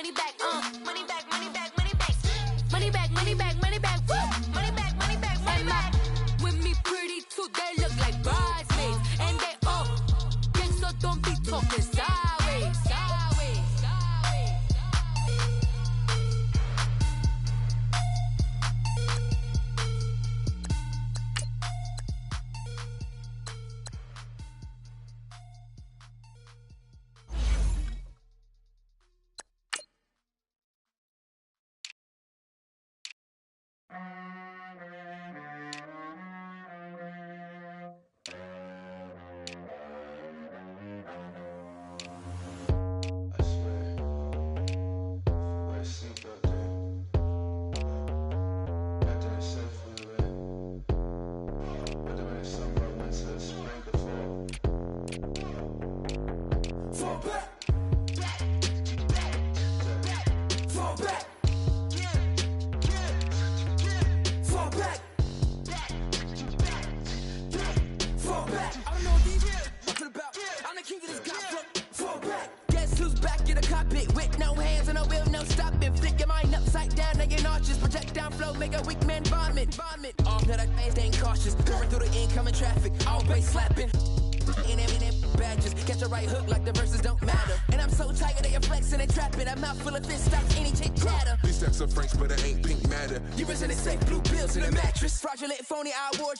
money back, money back, money back, money back. Money back, money back, money back, woo! Money back, money back, money back. With me pretty too, they look like bridesmaids. And they all think so, don't be talking sideways, sideways, sideways.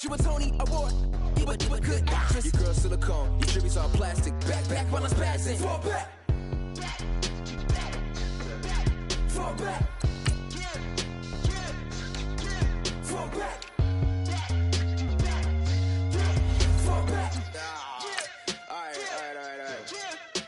You a Tony Award. You a good actress. Your girl silicone. Your jewelry's all plastic. Back while I'm spazzing. Fall back. Fall back. Fall back. Fall back. Alright.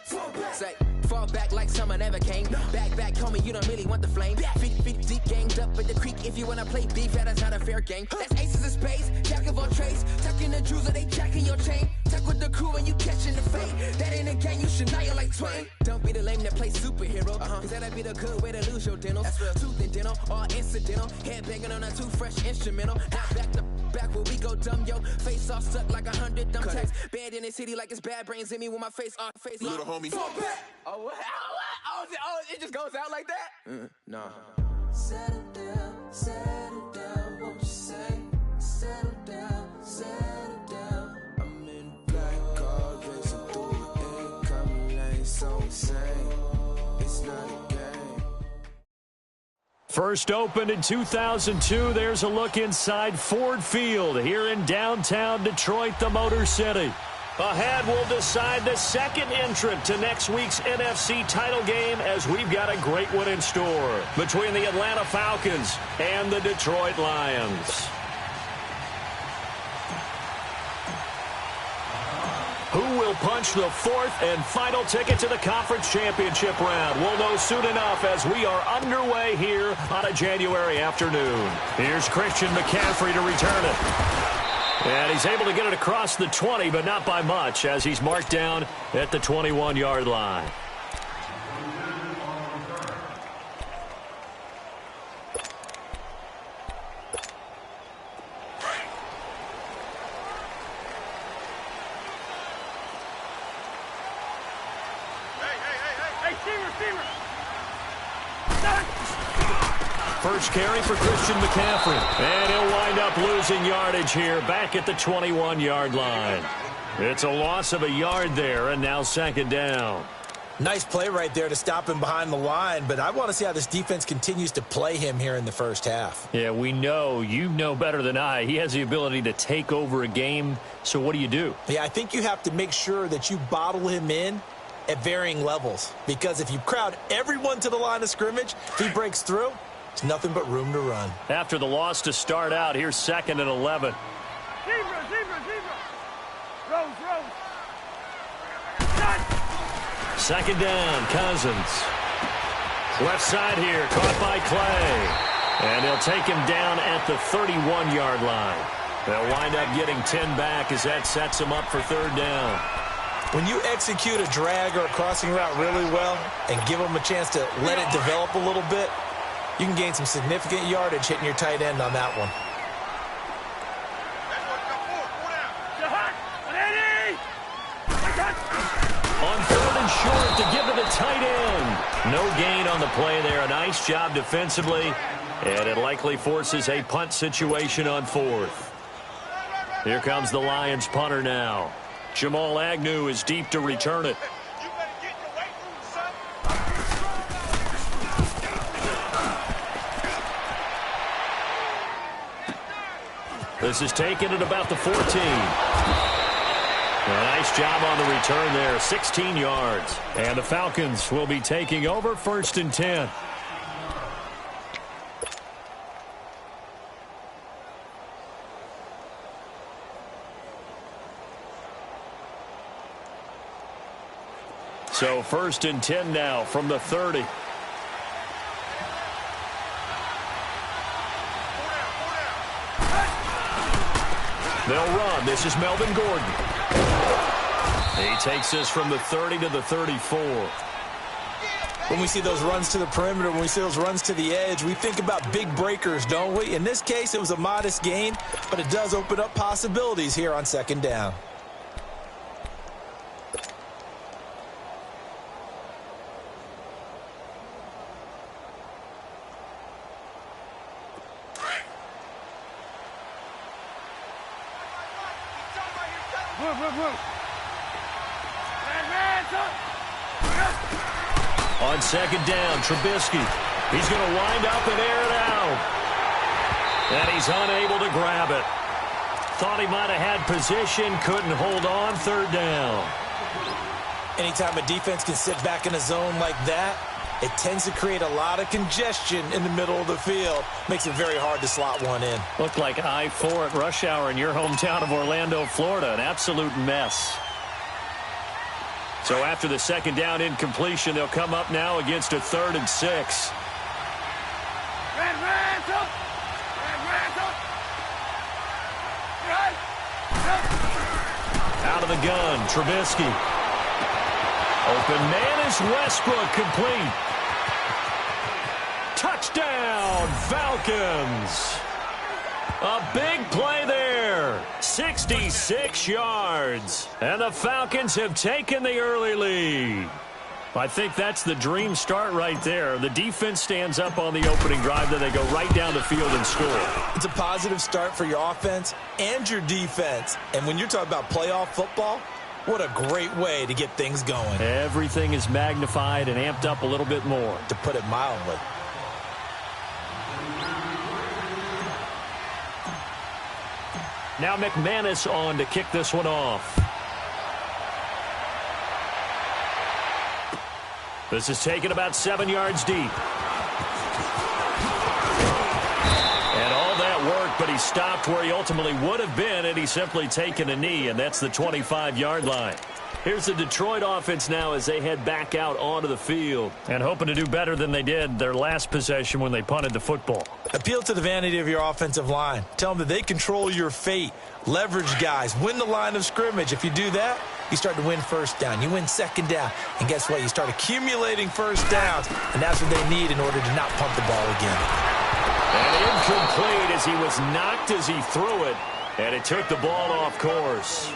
Fall back. Say, fall back like summer never came. Back, homie, you don't really want the flame. Feet deep, ganged up at the creek. If you wanna play beef, that's not a fair game. That's aces of spades, jack of all trades. Tucking the jewels, or they jacking your chain. Tuck with the crew and you catching the fade. That ain't a game, you should know you like Twain. Don't be the lame that plays superhero. Cause that'd be the good way to lose your dentals. Tooth and dental, all incidental. Head banging on a too fresh instrumental. Now back to back where we go dumb, yo. Face all stuck like 100 dumb tacks. Bad in the city like it's bad brains in me with my face on face. Little homie. Fall back. Oh, it just goes out like that? Nah. Settle down, won't you say? Settle down. I'm in black car, racing through the incoming lane, so insane. It's not a game. First opened in 2002, there's a look inside Ford Field here in downtown Detroit, the Motor City. Ahead, we'll decide the second entrant to next week's NFC title game as we've got a great one in store between the Atlanta Falcons and the Detroit Lions. Who will punch the fourth and final ticket to the conference championship round? We'll know soon enough as we are underway here on a January afternoon. Here's Christian McCaffrey to return it. And he's able to get it across the 20, but not by much, as he's marked down at the 21-yard line. First carry for Christian McCaffrey. And he'll wind up losing yardage here back at the 21-yard line. It's a loss of a yard there, and now second down. Nice play right there to stop him behind the line, but I want to see how this defense continues to play him here in the first half. Yeah, we know. You know better than I. He has the ability to take over a game, so what do you do? Yeah, I think you have to make sure that you bottle him in at varying levels, because if you crowd everyone to the line of scrimmage, if he breaks through, it's nothing but room to run. After the loss to start out, here's 2nd and 11. Zebra. Rose. Second down, Cousins. Left side here, caught by Clay. And they'll take him down at the 31-yard line. They'll wind up getting 10 back as that sets them up for third down. When you execute a drag or a crossing route really well and give them a chance to let it develop a little bit, you can gain some significant yardage hitting your tight end on that one. On 3rd and short to give to the tight end. No gain on the play there. A nice job defensively, and it likely forces a punt situation on 4th. Here comes the Lions punter now. Jamal Agnew is deep to return it. This is taken at about the 14. A nice job on the return there, 16 yards. And the Falcons will be taking over 1st and 10. So 1st and 10 now from the 30. They'll run. This is Melvin Gordon. He takes this from the 30 to the 34. When we see those runs to the perimeter, when we see those runs to the edge, we think about big breakers, don't we? In this case, it was a modest gain, but it does open up possibilities here on 2nd down. On 2nd down, Trubisky. He's going to wind up and air it out. And he's unable to grab it. Thought he might have had position, couldn't hold on. 3rd down. Anytime a defense can sit back in a zone like that, it tends to create a lot of congestion in the middle of the field. Makes it very hard to slot one in. Looked like I-4 at rush hour in your hometown of Orlando, Florida. An absolute mess. So after the 2nd down incompletion, they'll come up now against a 3rd and 6. Out of the gun, Trubisky. Open man is Westbrook, complete. Touchdown, Falcons. A big play there. 66 yards. And the Falcons have taken the early lead. I think that's the dream start right there. The defense stands up on the opening drive, then they go right down the field and score. It's a positive start for your offense and your defense. And when you're talking about playoff football, what a great way to get things going. Everything is magnified and amped up a little bit more, to put it mildly. Now McManus on to kick this one off. This is taken about 7 yards deep. And all that work, but he stopped where he ultimately would have been had he simply taken a knee, and that's the 25-yard line. Here's the Detroit offense now as they head back out onto the field and hoping to do better than they did their last possession when they punted the football. Appeal to the vanity of your offensive line. Tell them that they control your fate. Leverage guys. Win the line of scrimmage. If you do that, you start to win 1st down. You win 2nd down. And guess what? You start accumulating 1st downs. And that's what they need in order to not punt the ball again. And incomplete as he was knocked as he threw it. And it took the ball off course.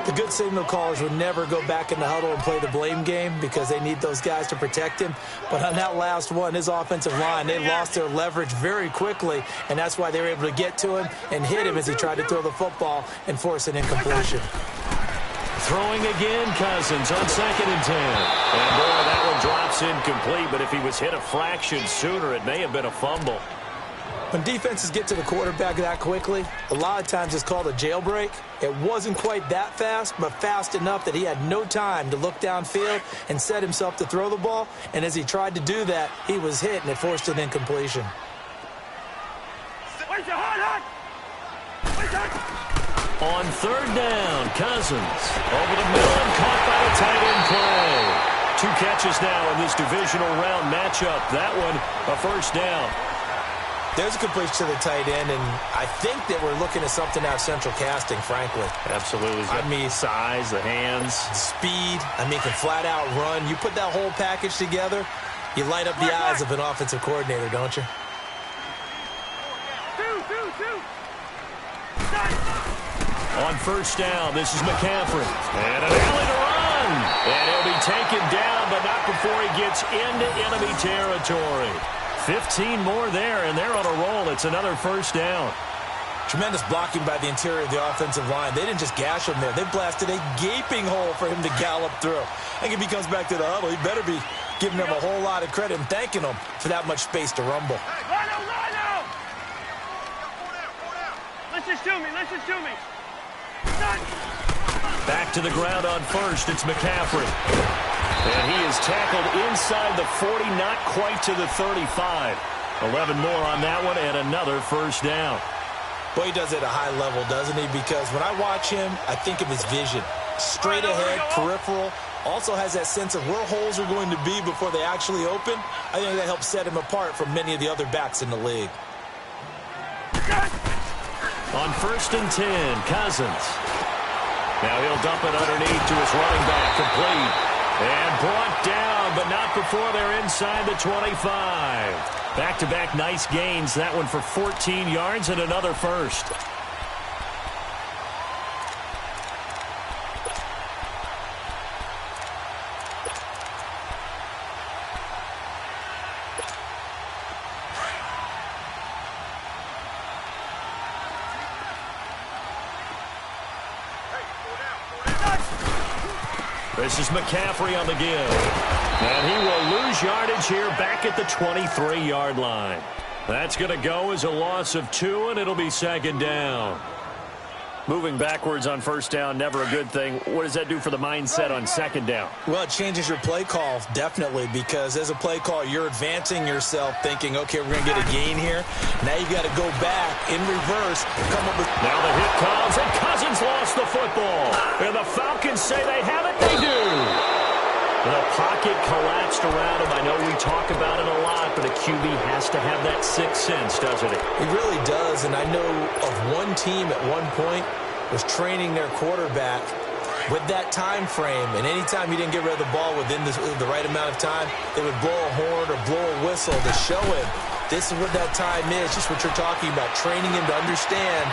The good signal callers would never go back in the huddle and play the blame game because they need those guys to protect him. But on that last one, his offensive line, they lost their leverage very quickly, and that's why they were able to get to him and hit him as he tried to throw the football and force an incompletion. Throwing again, Cousins on 2nd and 10. And boy, that one drops incomplete, but if he was hit a fraction sooner, it may have been a fumble. When defenses get to the quarterback that quickly, a lot of times it's called a jailbreak. It wasn't quite that fast, but fast enough that he had no time to look downfield and set himself to throw the ball. And as he tried to do that, he was hit, and it forced an incompletion. On 3rd down, Cousins over the middle and caught by a tight end play. 2 catches now in this divisional round matchup. That one, a 1st down. There's a completion to the tight end, and I think that we're looking at something out of Central Casting, frankly. Absolutely. I mean, size, the hands. Speed. I mean, can flat out run. You put that whole package together, you light up the eyes of an offensive coordinator, don't you? On 1st down, this is McCaffrey. And an alley to run. Gordon. And he'll be taken down, but not before he gets into enemy territory. 15 more there, and they're on a roll. It's another first down. Tremendous blocking by the interior of the offensive line. They didn't just gash him there. They blasted a gaping hole for him to gallop through. I think if he comes back to the huddle, he better be giving them a whole lot of credit and thanking them for that much space to rumble. Rhino! Listen to me, listen to me. Back to the ground on first. It's McCaffrey. And he is tackled inside the 40, not quite to the 35. 11 more on that one, and another first down. Boy, he does it at a high level, doesn't he? Because when I watch him, I think of his vision. Straight ahead, peripheral. Also has that sense of where holes are going to be before they actually open. I think that helps set him apart from many of the other backs in the league. On first and 10, Cousins. Now he'll dump it underneath to his running back, complete. And brought down, but not before they're inside the 25. Back-to-back nice gains. That one for 14 yards and another first. This is McCaffrey on the give. And he will lose yardage here back at the 23-yard line. That's going to go as a loss of 2, and it'll be second down. Moving backwards on first down, never a good thing. What does that do for the mindset on second down? Well, it changes your play call, definitely, because as a play call, you're advancing yourself thinking, okay, we're going to get a gain here. Now you got to go back in reverse, come up with... Now the hit comes, and Cousins lost the football. And the Falcons say they have it. They do. The pocket collapsed around him. I know we talk about it a lot, but a QB has to have that sixth sense, doesn't it? He really does, and I know of one team at one point was training their quarterback with that time frame, and anytime he didn't get rid of the ball within the right amount of time, they would blow a horn or blow a whistle to show him this is what that time is, just what you're talking about, training him to understand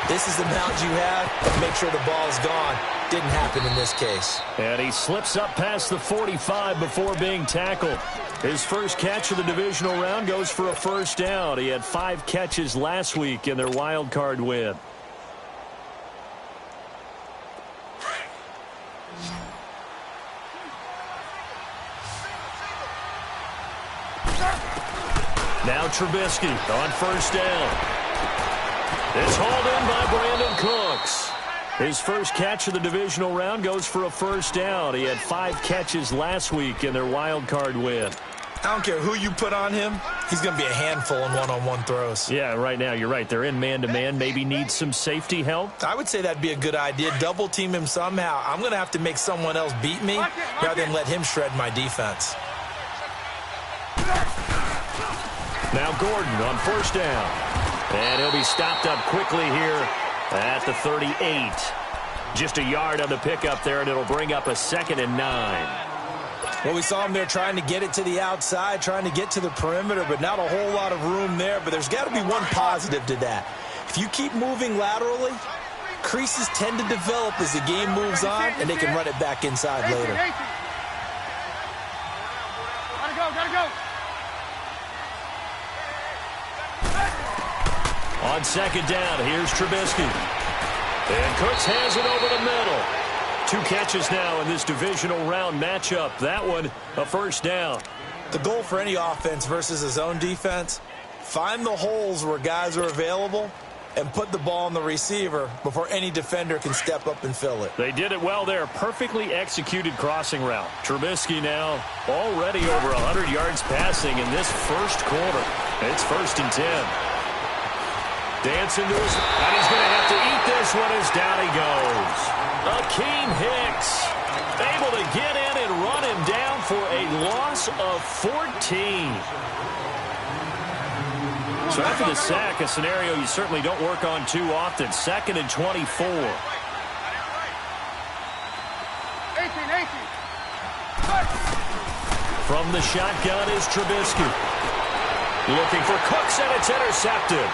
this is the amount you have, make sure the ball is gone. Didn't happen in this case. And he slips up past the 45 before being tackled. His first catch of the divisional round goes for a first down. He had 5 catches last week in their wild card win. Now Trubisky on first down. It's hauled in by Brandon Cooks. His first catch of the divisional round goes for a first down. He had 5 catches last week in their wild card win. I don't care who you put on him. He's going to be a handful in one-on-one throws. Yeah, right now, you're right. They're in man-to-man. Maybe need some safety help. I would say that'd be a good idea. Double team him somehow. I'm going to have to make someone else beat me rather than let him shred my defense. Now Gordon on first down. And he'll be stopped up quickly here at the 38. Just a yard on the pickup there, and it'll bring up a 2nd and 9. Well, we saw him there trying to get it to the outside, trying to get to the perimeter, but not a whole lot of room there. But there's got to be one positive to that. If you keep moving laterally, creases tend to develop as the game moves on, and they can run it back inside later. Gotta go. On second down, here's Trubisky. And Cooks has it over the middle. 2 catches now in this divisional round matchup. That one, a first down. The goal for any offense versus his own defense, find the holes where guys are available and put the ball on the receiver before any defender can step up and fill it. They did it well there. Perfectly executed crossing route. Trubisky now already over 100 yards passing in this first quarter. It's 1st and 10. Dancing to his, and he's going to have to eat this one as down he goes. Akeem Hicks able to get in and run him down for a loss of 14. So after the sack, a scenario you certainly don't work on too often. 2nd and 24. 18. From the shotgun is Trubisky. Looking for Cooks, and it's intercepted.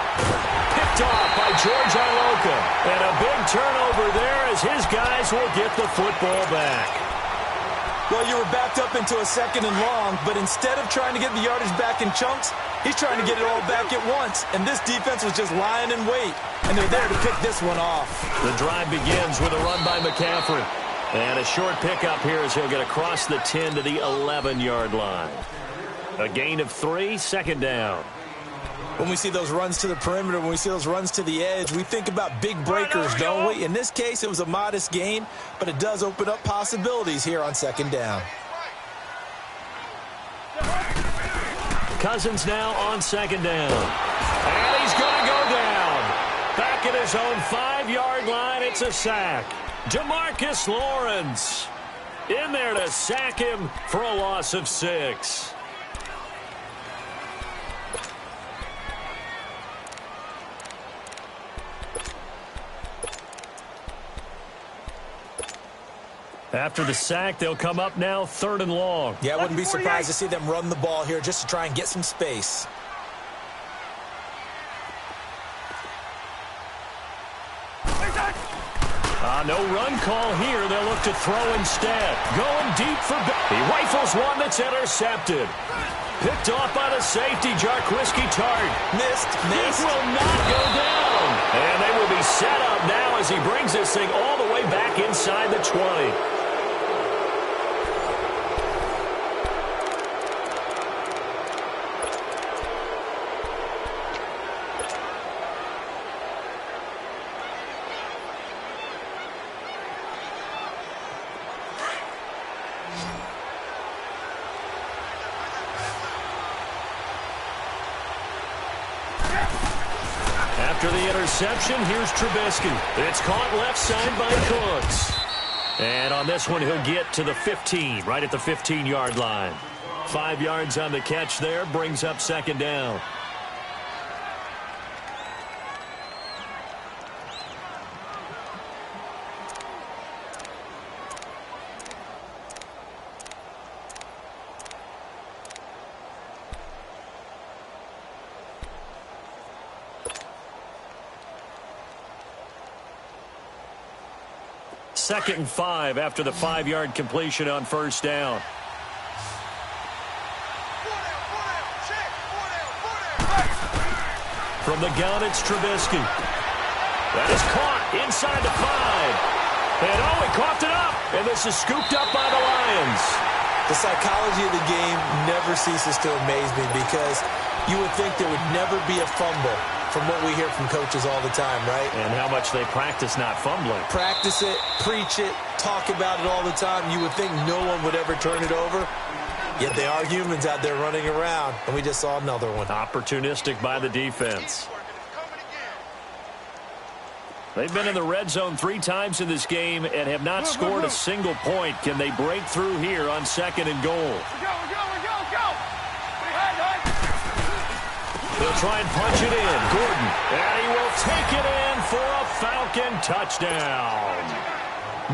Picked off by George Iloka. And a big turnover there as his guys will get the football back. Well, you were backed up into a second and long, but instead of trying to get the yardage back in chunks, he's trying to get it all back at once. And this defense was just lying in wait, and they're there to pick this one off. The drive begins with a run by McCaffrey. And a short pickup here as he'll get across the 10 to the 11-yard line. A gain of 3, second down. When we see those runs to the perimeter, when we see those runs to the edge, we think about big breakers, don't we? In this case, it was a modest gain, but it does open up possibilities here on second down. Cousins now on second down. And he's going to go down. Back at his own 5-yard line, it's a sack. Demarcus Lawrence in there to sack him for a loss of 6. After the sack, they'll come up now 3rd and long. Yeah, I wouldn't be surprised to see them run the ball here just to try and get some space. No run call here. They'll look to throw instead. Going deep for... He rifles one that's intercepted. Picked off by the safety, Jarquiski Tart. Missed. This will not go down. And they will be set up now as he brings this thing all the way back inside the 20. After the interception, here's Trubisky. It's caught left side by Cooks. And on this one, he'll get to the 15, right at the 15-yard line. 5 yards on the catch there, brings up second down. Second and 5 after the 5-yard completion on first down. From the gun, it's Trubisky. That is caught inside the 5. And he coughed it up. And this is scooped up by the Lions. The psychology of the game never ceases to amaze me because you would think there would never be a fumble from what we hear from coaches all the time, right? And how much they practice not fumbling. Practice it, preach it, talk about it all the time. You would think no one would ever turn it over. Yet they are humans out there running around, and we just saw another one. Opportunistic by the defense. They've been in the red zone 3 times in this game and have not scored a single point. Can they break through here on second and goal? Go! They'll try and punch it in. Gordon. And he will take it in for a Falcon touchdown.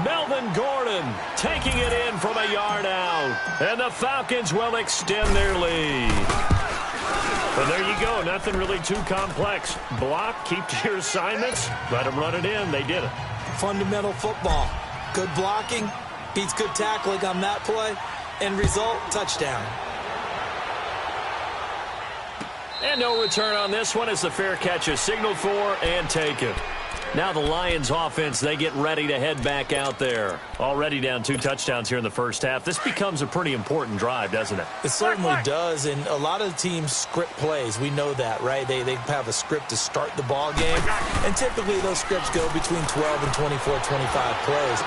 Melvin Gordon taking it in from a yard out. And the Falcons will extend their lead. And there you go. Nothing really too complex. Block, keep to your assignments, let them run it in. They did it. Fundamental football. Good blocking, beats good tackling on that play. End result, touchdown. And no return on this one as the fair catch is signaled for and taken. Now the Lions offense, they get ready to head back out there. Already down 2 touchdowns here in the first half. This becomes a pretty important drive, doesn't it? It certainly does, and a lot of teams script plays. We know that, right? They have a script to start the ball game, and typically those scripts go between 12 and 24, 25 plays.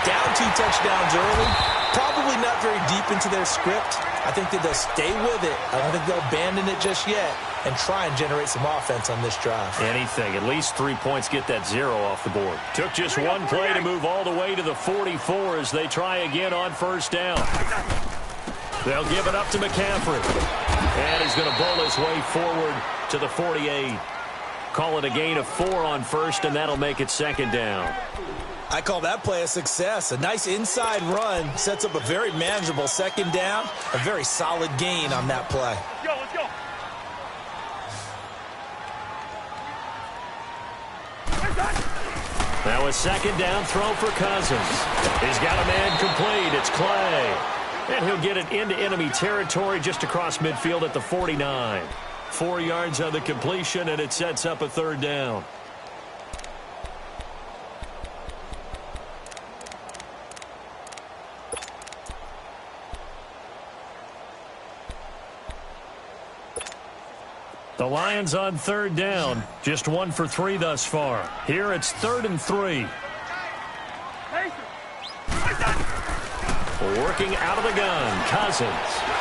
Down 2 touchdowns early, probably not very deep into their script. I think that they'll stay with it. I don't think they'll abandon it just yet and try and generate some offense on this drive. Anything. At least 3 points, get that 0 off the board. Took just one play to move all the way to the 44 as they try again on first down. They'll give it up to McCaffrey. And he's going to bowl his way forward to the 48. Call it a gain of 4 on first, and that'll make it second down. I call that play a success. A nice inside run sets up a very manageable second down. A very solid gain on that play. Let's go. Now a second down throw for Cousins. He's got a man complete. It's Clay. And he'll get it into enemy territory just across midfield at the 49. 4 yards on the completion, and it sets up a third down. The Lions on third down. Just 1 for 3 thus far. Here it's 3rd and 3. Working out of the gun, Cousins.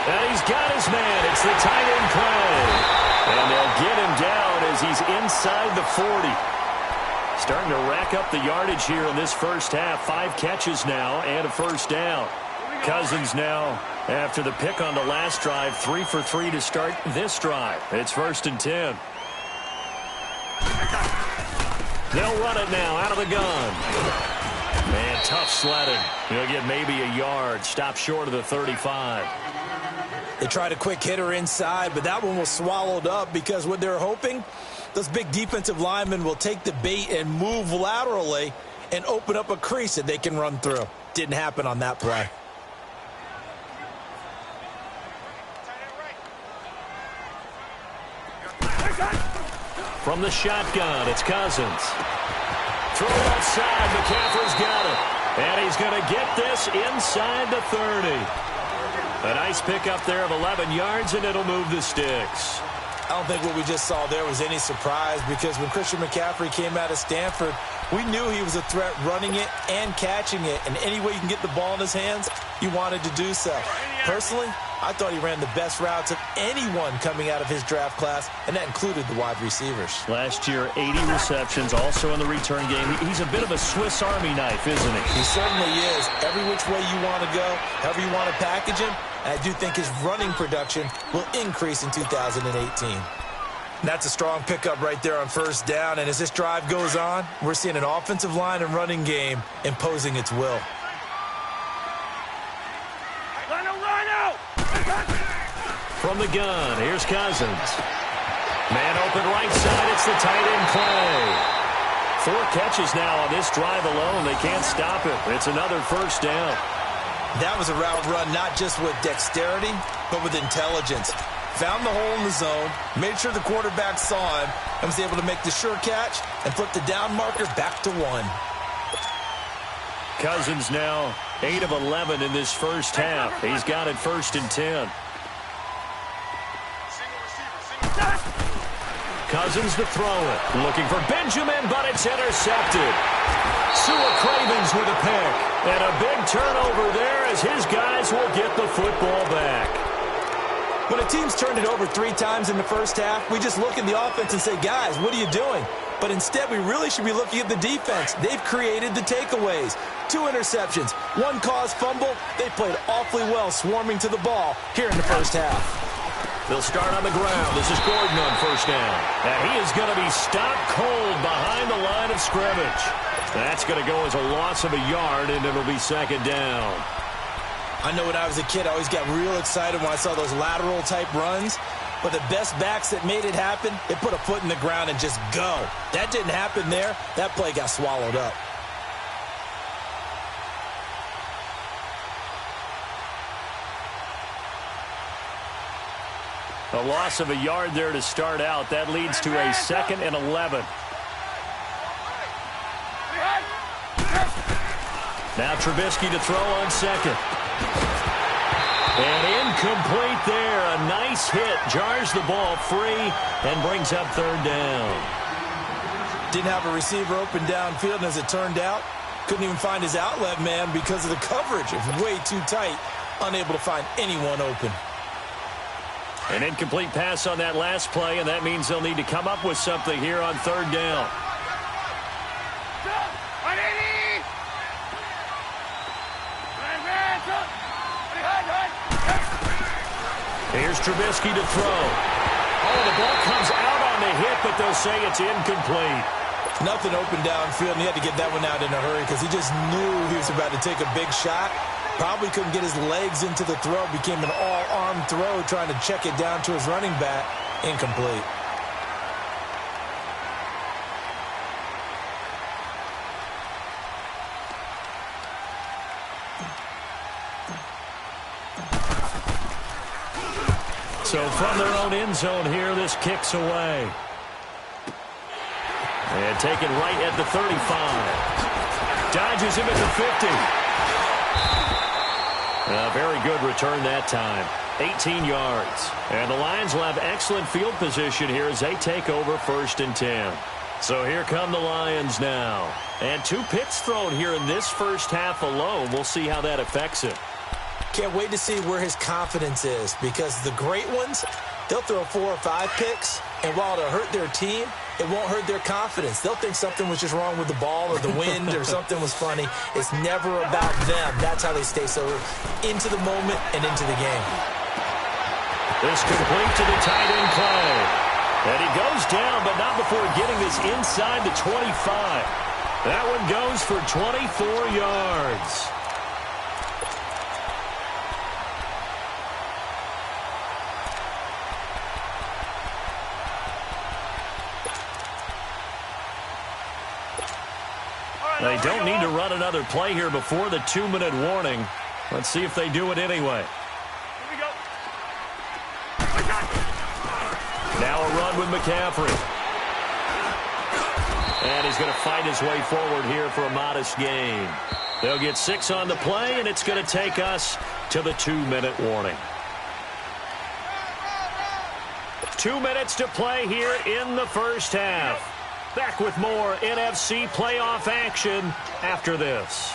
And he's got his man. It's the tight end Clay. And they'll get him down as he's inside the 40. Starting to rack up the yardage here in this first half. 5 catches now and a first down. Cousins now, after the pick on the last drive, 3 for 3 to start this drive. It's 1st and 10. They'll run it now out of the gun. Man, tough sledding. He'll get maybe a yard. Stop short of the 35. They tried a quick hitter inside, but that one was swallowed up because what they're hoping, those big defensive linemen will take the bait and move laterally and open up a crease that they can run through. Didn't happen on that play. From the shotgun, it's Cousins. Throw it outside. McCaffrey's got it. And he's going to get this inside the 30. A nice pickup there of 11 yards, and it'll move the sticks. I don't think what we just saw there was any surprise because when Christian McCaffrey came out of Stanford, we knew he was a threat running it and catching it. And any way you can get the ball in his hands, you wanted to do so. Personally, I thought he ran the best routes of anyone coming out of his draft class, and that included the wide receivers. Last year, 80 receptions, also in the return game. He's a bit of a Swiss Army knife, isn't he? He certainly is. Every which way you want to go, however you want to package him, and I do think his running production will increase in 2018. And that's a strong pickup right there on first down, and as this drive goes on, we're seeing an offensive line and running game imposing its will. From the gun, here's Cousins. Man open right side, it's the tight end Clay. 4 catches now on this drive alone. They can't stop it. It's another first down. That was a route run not just with dexterity, but with intelligence. Found the hole in the zone, made sure the quarterback saw him, and was able to make the sure catch and flip the down marker back to 1. Cousins now 8 of 11 in this first half. He's got it 1st and 10. Cousins to throw it. Looking for Benjamin, but it's intercepted. Sua Cravens with a pick. And a big turnover there as his guys will get the football back. When a team's turned it over 3 times in the first half, we just look at the offense and say, guys, what are you doing? But instead, we really should be looking at the defense. They've created the takeaways. 2 interceptions, 1 caused fumble. They played awfully well swarming to the ball here in the first half. They'll start on the ground. This is Gordon on first down. And he is going to be stopped cold behind the line of scrimmage. That's going to go as a loss of a yard, and it'll be 2nd down. I know when I was a kid, I always got real excited when I saw those lateral-type runs. But the best backs that made it happen, they put a foot in the ground and just go. That didn't happen there. That play got swallowed up. A loss of a yard there to start out. That leads to a 2nd and 11. Now Trubisky to throw on 2nd. And incomplete there. A nice hit. Jars the ball free and brings up 3rd down. Didn't have a receiver open downfield, and as it turned out, couldn't even find his outlet man because of the coverage. It was way too tight. Unable to find anyone open. An incomplete pass on that last play, and that means they'll need to come up with something here on 3rd down. Here's Trubisky to throw. Oh, the ball comes out on the hit, but they'll say it's incomplete. Nothing open downfield, and he had to get that one out in a hurry because he just knew he was about to take a big shot. Probably couldn't get his legs into the throw. Became an all-arm throw trying to check it down to his running back. Incomplete. So from their own end zone here, this kicks away. And taken right at the 35. Dodges him at the 50. A very good return that time. 18 yards. And the Lions will have excellent field position here as they take over 1st and 10. So here come the Lions now. And 2 picks thrown here in this first half alone. We'll see how that affects him. Can't wait to see where his confidence is, because the great ones, they'll throw 4 or 5 picks, and while it'll hurt their team, it won't hurt their confidence. They'll think something was just wrong with the ball or the wind or something was funny. It's never about them. That's how they stay so into the moment and into the game. This complete to the tight end play. And he goes down, but not before getting this inside the 25. That one goes for 24 yards. They don't need to run another play here before the 2-minute warning. Let's see if they do it anyway. Here we go. Now a run with McCaffrey. And he's going to fight his way forward here for a modest gain. They'll get 6 on the play, and it's going to take us to the 2-minute warning. 2 minutes to play here in the first half. Back with more NFC playoff action after this.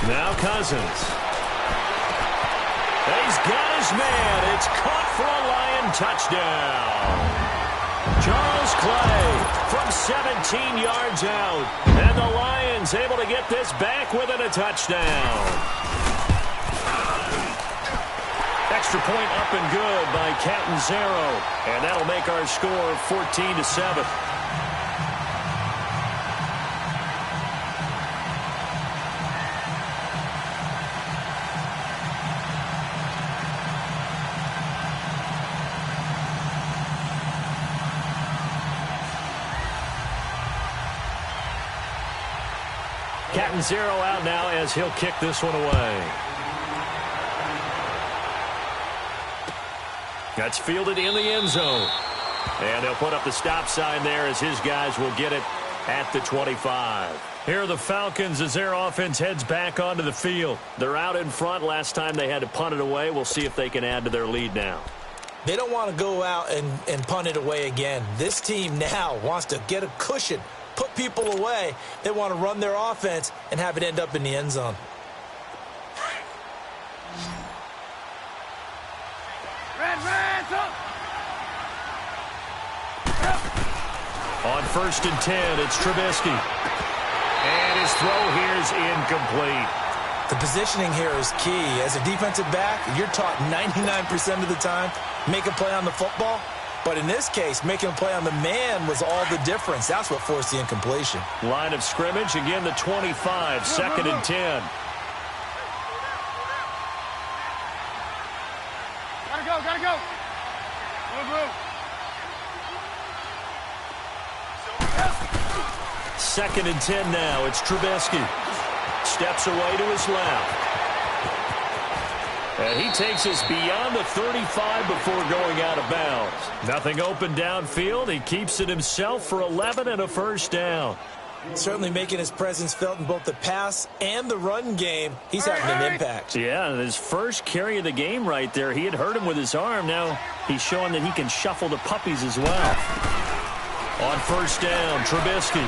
Now Cousins. He's got his man. It's caught for a Lion touchdown. Charles Clay from 17 yards out. And the Lions able to get this back within a touchdown. Extra point up and good by Catanzaro. And that'll make our score 14-7. Catanzaro out now as he'll kick this one away. That's fielded in the end zone. And they'll put up the stop sign there as his guys will get it at the 25. Here are the Falcons as their offense heads back onto the field. They're out in front. Last time they had to punt it away. We'll see if they can add to their lead now. They don't want to go out and punt it away again. This team now wants to get a cushion, put people away. They want to run their offense and have it end up in the end zone. On 1st and 10, it's Trubisky. And his throw here is incomplete. The positioning here is key. As a defensive back, you're taught 99% of the time, make a play on the football. But in this case, making a play on the man was all the difference. That's what forced the incompletion. Line of scrimmage, again the 25, 2nd and 10. Gotta go. Move. 2nd and 10 now. It's Trubisky. Steps away to his left. And he takes us beyond the 35 before going out of bounds. Nothing open downfield. He keeps it himself for 11 and a first down. Certainly making his presence felt in both the pass and the run game. He's having an impact. Yeah, his first carry of the game right there. He had hurt him with his arm. Now he's showing that he can shuffle the puppies as well. On 1st down, Trubisky.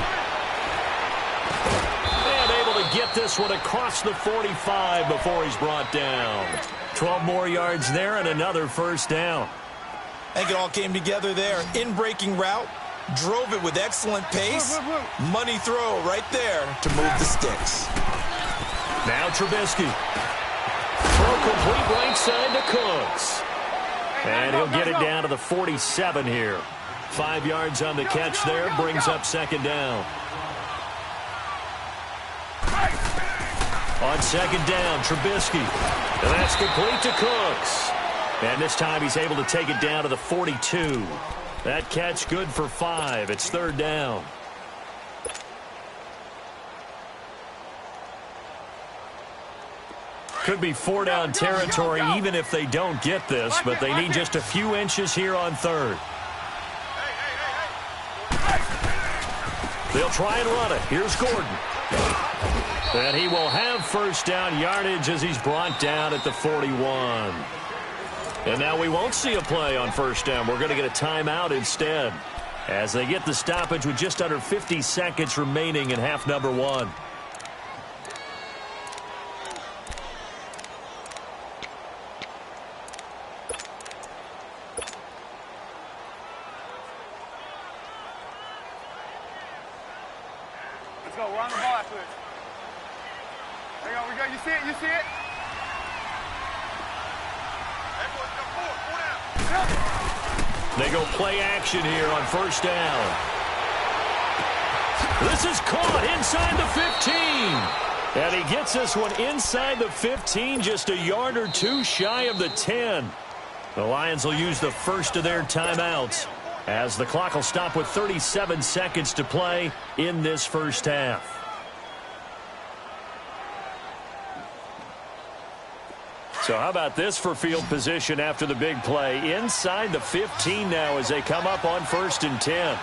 And able to get this one across the 45 before he's brought down. 12 more yards there and another 1st down. I think it all came together there. In-breaking route. Drove it with excellent pace. Money throw right there to move the sticks. Now Trubisky. Throw complete right side to Cooks. And he'll get it down to the 47 here. 5 yards on the catch there. Brings up 2nd down. On 2nd down, Trubisky. And that's complete to Cooks. And this time he's able to take it down to the 42. That catch good for 5. It's 3rd down. Could be 4-down territory even if they don't get this, but they need just a few inches here on third. They'll try and run it. Here's Gordon. And he will have first down yardage as he's brought down at the 41. And now we won't see a play on first down. We're going to get a timeout instead as they get the stoppage with just under 50 seconds remaining in half number one. Let's go. We're on the ball after this. There you go. You see it? You see it? They go play action here on first down. This is caught inside the 15. And he gets this one inside the 15, just a yard or two shy of the 10. The Lions will use the first of their timeouts as the clock will stop with 37 seconds to play in this first half. So how about this for field position after the big play? Inside the 15 now as they come up on 1st and 10.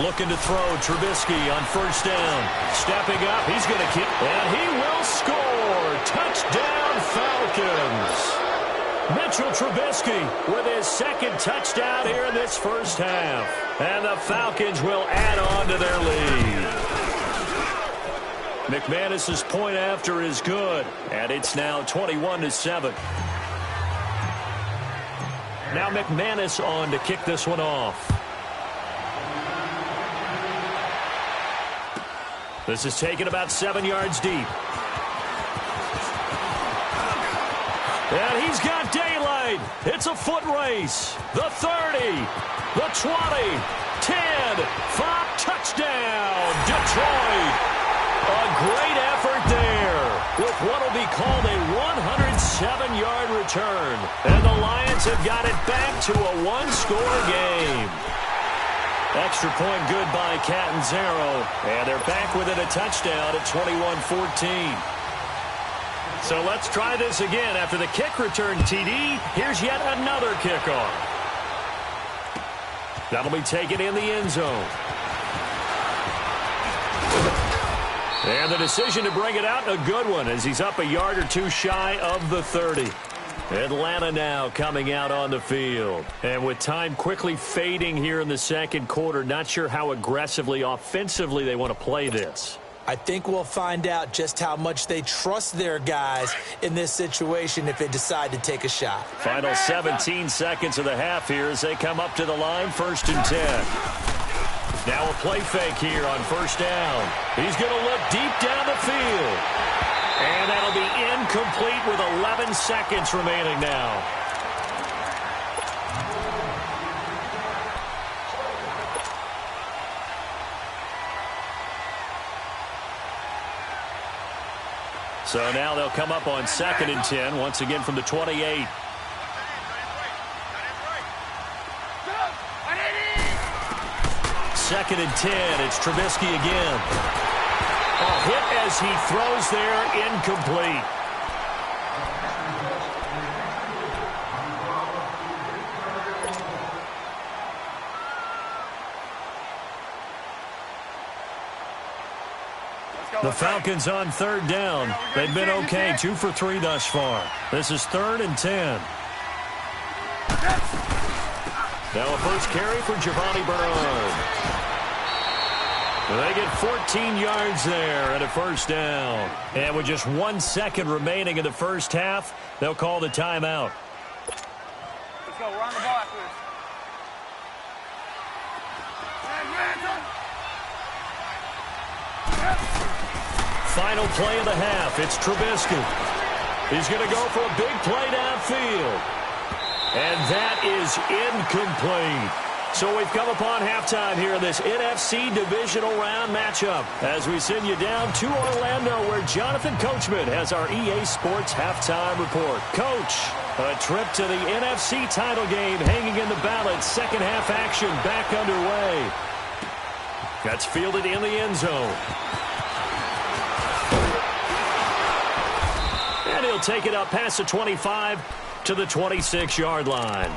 Looking to throw, Trubisky on first down. Stepping up, he's going to kick, and he will score. Touchdown, Falcons. Mitchell Trubisky with his second touchdown here in this first half. And the Falcons will add on to their lead. McManus's point after is good, and it's now 21-7. Now McManus on to kick this one off. This is taken about 7 yards deep. And he's got daylight. It's a foot race. The 30, the 20, 10, 5, touchdown, Detroit. A great effort there with what will be called a 107-yard return. And the Lions have got it back to a one-score game. Extra point good by Catanzaro. And they're back within a touchdown at 21-14. So let's try this again. After the kick return TD, here's yet another kickoff. That'll be taken in the end zone. And the decision to bring it out, a good one, as he's up a yard or two shy of the 30. Atlanta now coming out on the field. And with time quickly fading here in the second quarter, not sure how aggressively, offensively they want to play this. I think we'll find out just how much they trust their guys in this situation if they decide to take a shot. Final 17 seconds of the half here as they come up to the line, 1st and 10. Now a play fake here on first down. He's going to look deep down the field. And that'll be incomplete with 11 seconds remaining now. So now they'll come up on 2nd and 10, once again from the 28. Second and 10. It's Trubisky again. A hit as he throws there, incomplete. The Falcons on 3rd down. They've been okay, 2 for 3 thus far. This is 3rd and 10. Now a first carry for Giovanni Bernard. They get 14 yards there and a first down. And with just 1 second remaining in the first half, they'll call the timeout. Let's go. We're on the ball after this. Final play of the half. It's Trubisky. He's going to go for a big play downfield. And that is incomplete. So we've come upon halftime here in this NFC divisional round matchup as we send you down to Orlando where Jonathan Coachman has our EA Sports halftime report. Coach, a trip to the NFC title game hanging in the balance. Second half action back underway. That's fielded in the end zone. he'll take it up past the 25 to the 26-yard line.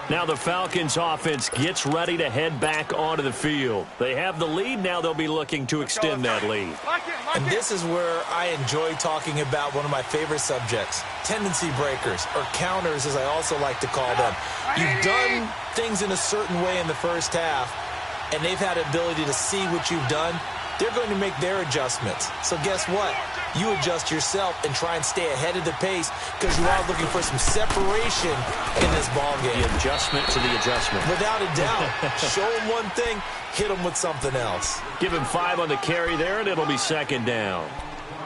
Now the Falcons offense gets ready to head back onto the field. They have the lead. Now they'll be looking to extend that lead. And this is where I enjoy talking about one of my favorite subjects, tendency breakers, or counters as I also like to call them. You've done things in a certain way in the first half, and they've had the ability to see what you've done. They're going to make their adjustments. So guess what? You adjust yourself and try and stay ahead of the pace because you are looking for some separation in this ball game. The adjustment to the adjustment. Without a doubt. Show him one thing, hit him with something else. Give him 5 on the carry there, and it'll be second down.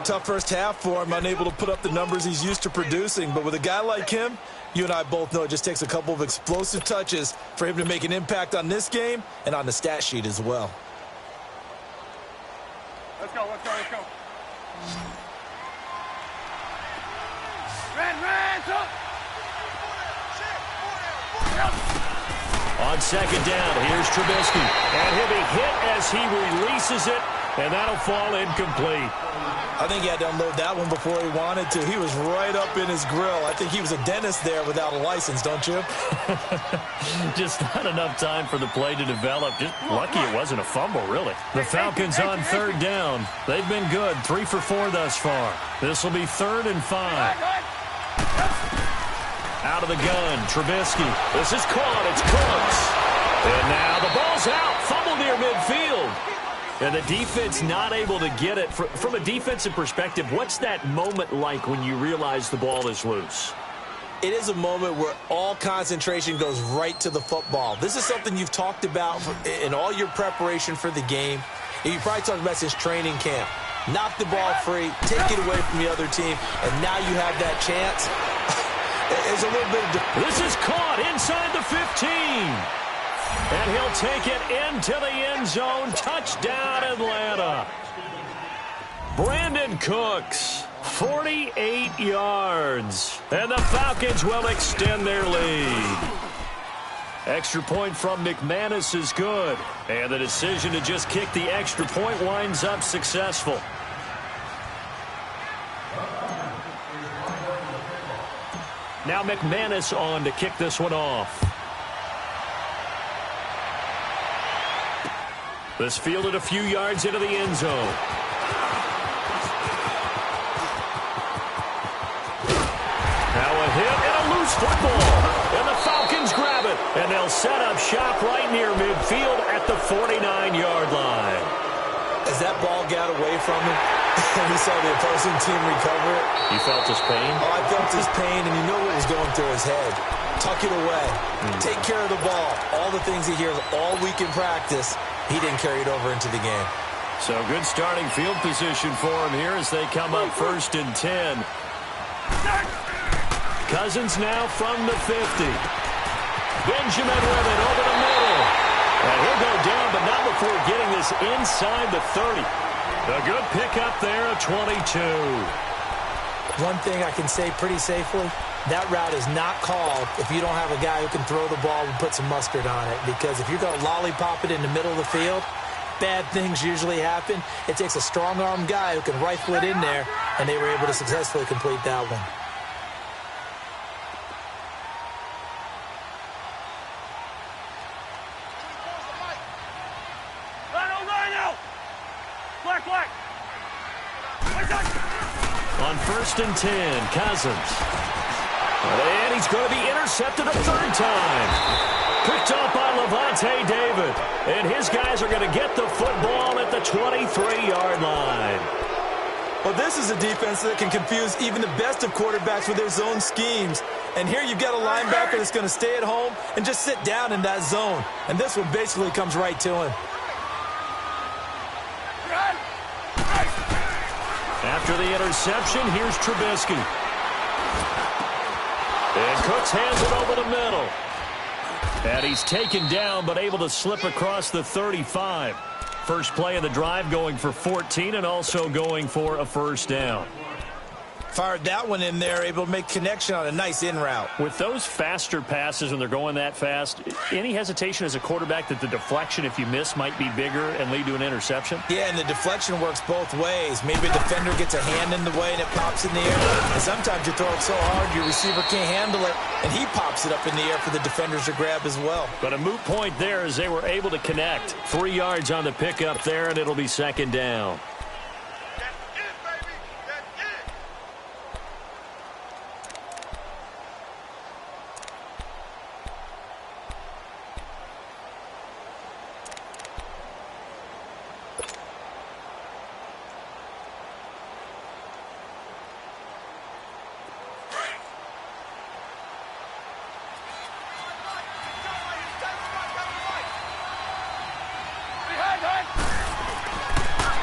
Tough first half for him, unable to put up the numbers he's used to producing. But with a guy like him, you and I both know it just takes a couple of explosive touches for him to make an impact on this game and on the stat sheet as well. Let's go, let's go, let's go. Ran, up. On second down, here's Trubisky. And he'll be hit as he releases it, and that'll fall incomplete. I think he had to unload that one before he wanted to. He was right up in his grill. I think he was a dentist there without a license, don't you? Just not enough time for the play to develop. Just lucky it wasn't a fumble, really. The Falcons on third down. They've been good, 3 for 4 thus far. This will be 3rd and 5. Out of the gun, Trubisky. This is caught. It's Cooks. And now the ball's out. Fumble near midfield. And the defense not able to get it. From a defensive perspective, what's that moment like when you realize the ball is loose? It is a moment where all concentration goes right to the football. This is something you've talked about in all your preparation for the game. And you probably talked about since training camp. Knock the ball free, take it away from the other team, and now you have that chance. It's a little bit of... This is caught inside the 15. And he'll take it into the end zone. Touchdown, Atlanta. Brandon Cooks, 48 yards. And the Falcons will extend their lead. Extra point from McManus is good. And the decision to just kick the extra point winds up successful. Now McManus on to kick this one off. This fielded a few yards into the end zone. Now a hit and a loose football. And the Falcons grab it. And they'll set up shop right near midfield at the 49-yard line. As that ball got away from him, and he saw the opposing team recover it. You felt his pain? Oh, I felt his pain, and you know what was going through his head. Tuck it away. Take care of the ball. All the things he hears all week in practice. He didn't carry it over into the game. So good starting field position for him here as they come up 1st and 10. Cousins now from the 50. Benjamin with it over the middle. And he'll go down, but not before getting this inside the 30. A good pickup there of 22. One thing I can say pretty safely, that route is not called if you don't have a guy who can throw the ball and put some mustard on it. Because if you're going to lollipop it in the middle of the field, bad things usually happen. It takes a strong-arm guy who can rifle it in there, and they were able to successfully complete that one. On 1st and 10, Cousins. And he's going to be intercepted a 3rd time. Picked up by Levante David. And his guys are going to get the football at the 23-yard line. Well, this is a defense that can confuse even the best of quarterbacks with their zone schemes. And here you've got a linebacker that's going to stay at home and just sit down in that zone. And this one basically comes right to him. After the interception, here's Trubisky. And Cooks hands it over the middle. And he's taken down, but able to slip across the 35. First play of the drive going for 14 and also going for a 1st down. Fired that one in there, able to make connection on a nice in route. With those faster passes when they're going that fast, any hesitation as a quarterback that the deflection, if you miss, might be bigger and lead to an interception? Yeah, and the deflection works both ways. Maybe a defender gets a hand in the way and it pops in the air. And sometimes you throw it so hard your receiver can't handle it, and he pops it up in the air for the defenders to grab as well. But a moot point there as they were able to connect. 3 yards on the pickup there, and it'll be second down.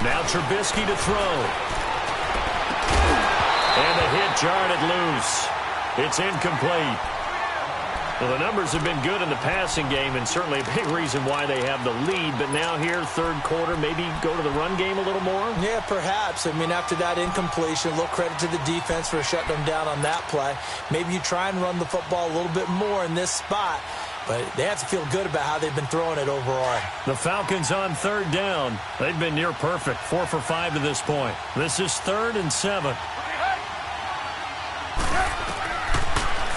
Now Trubisky to throw. And the hit jarred it loose. It's incomplete. Well, the numbers have been good in the passing game, and certainly a big reason why they have the lead. But now here, third quarter, maybe go to the run game a little more? Yeah, perhaps. I mean, after that incompletion, a little credit to the defense for shutting them down on that play. Maybe you try and run the football a little bit more in this spot. But they have to feel good about how they've been throwing it overall. The Falcons on third down. They've been near perfect, 4 for 5 to this point. This is 3rd and 7.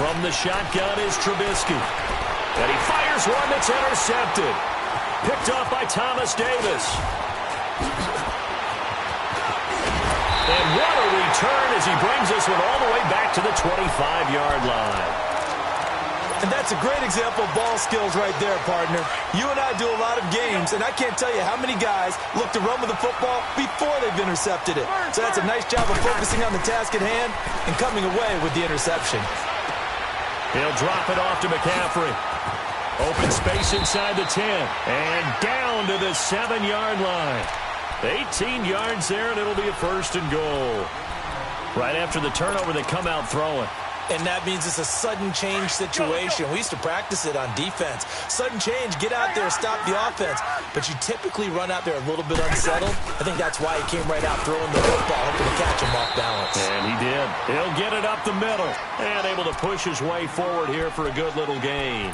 From the shotgun is Trubisky. And he fires one that's intercepted. Picked off by Thomas Davis. And what a return as he brings this one all the way back to the 25-yard line. And that's a great example of ball skills right there, partner. You and I do a lot of games, and I can't tell you how many guys look to run with the football before they've intercepted it. So that's a nice job of focusing on the task at hand and coming away with the interception. He'll drop it off to McCaffrey. Open space inside the 10. And down to the 7-yard line. 18 yards there, and it'll be a 1st and goal. Right after the turnover, they come out throwing. And that means it's a sudden change situation. We used to practice it on defense. Sudden change, get out there, stop the offense. But you typically run out there a little bit unsettled. I think that's why he came right out throwing the football, hoping to catch him off balance. And he did. He'll get it up the middle. And able to push his way forward here for a good little gain.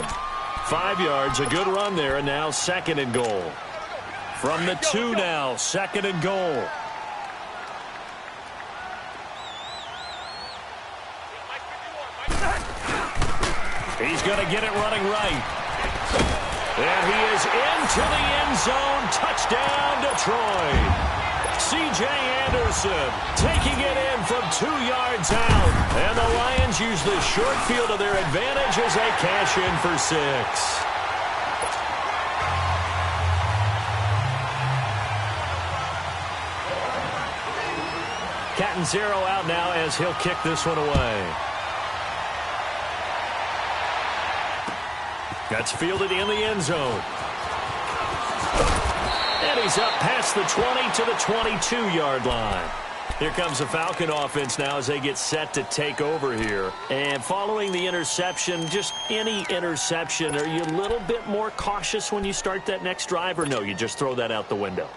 5 yards, a good run there, and now 2nd and goal. From the 2 now, 2nd and goal. He's going to get it running right. And he is into the end zone. Touchdown, Detroit. C.J. Anderson taking it in from 2 yards out. And the Lions use the short field to their advantage as they cash in for 6. Catanzaro out now as he'll kick this one away. That's fielded in the end zone. And he's up past the 20 to the 22-yard line. Here comes the Falcon offense now as they get set to take over here. And following the interception, just any interception, are you a little bit more cautious when you start that next drive, or no, you just throw that out the window?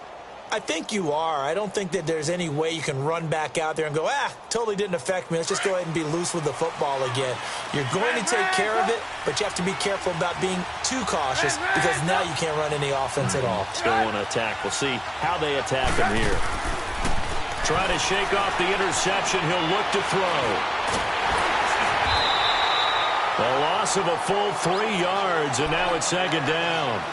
I think you are. I don't think that there's any way you can run back out there and go, totally didn't affect me. Let's just go ahead and be loose with the football again. You're going to take care of it, but you have to be careful about being too cautious because now you can't run any offense at all. Still want to attack. We'll see how they attack him here. Trying to shake off the interception. He'll look to throw. A loss of a full 3 yards, and now it's 2nd down.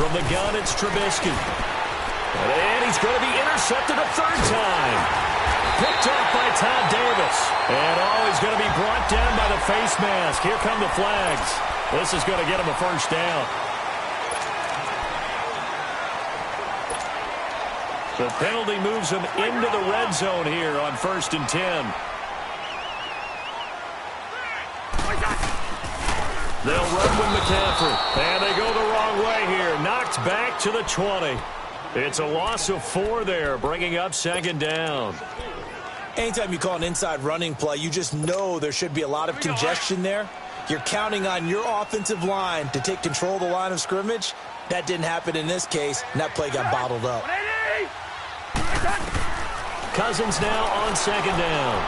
From the gun, it's Trubisky. And he's going to be intercepted a 3rd time. Picked off by Todd Davis. And he's going to be brought down by the face mask. Here come the flags. This is going to get him a 1st down. The penalty moves him into the red zone here on 1st and 10. They'll run with McCaffrey. And they go the wrong way here. Knocked back to the 20. It's a loss of 4 there, bringing up 2nd down. Anytime you call an inside running play, you just know there should be a lot of congestion there. You're counting on your offensive line to take control of the line of scrimmage. That didn't happen in this case, and that play got bottled up. Cousins now on second down.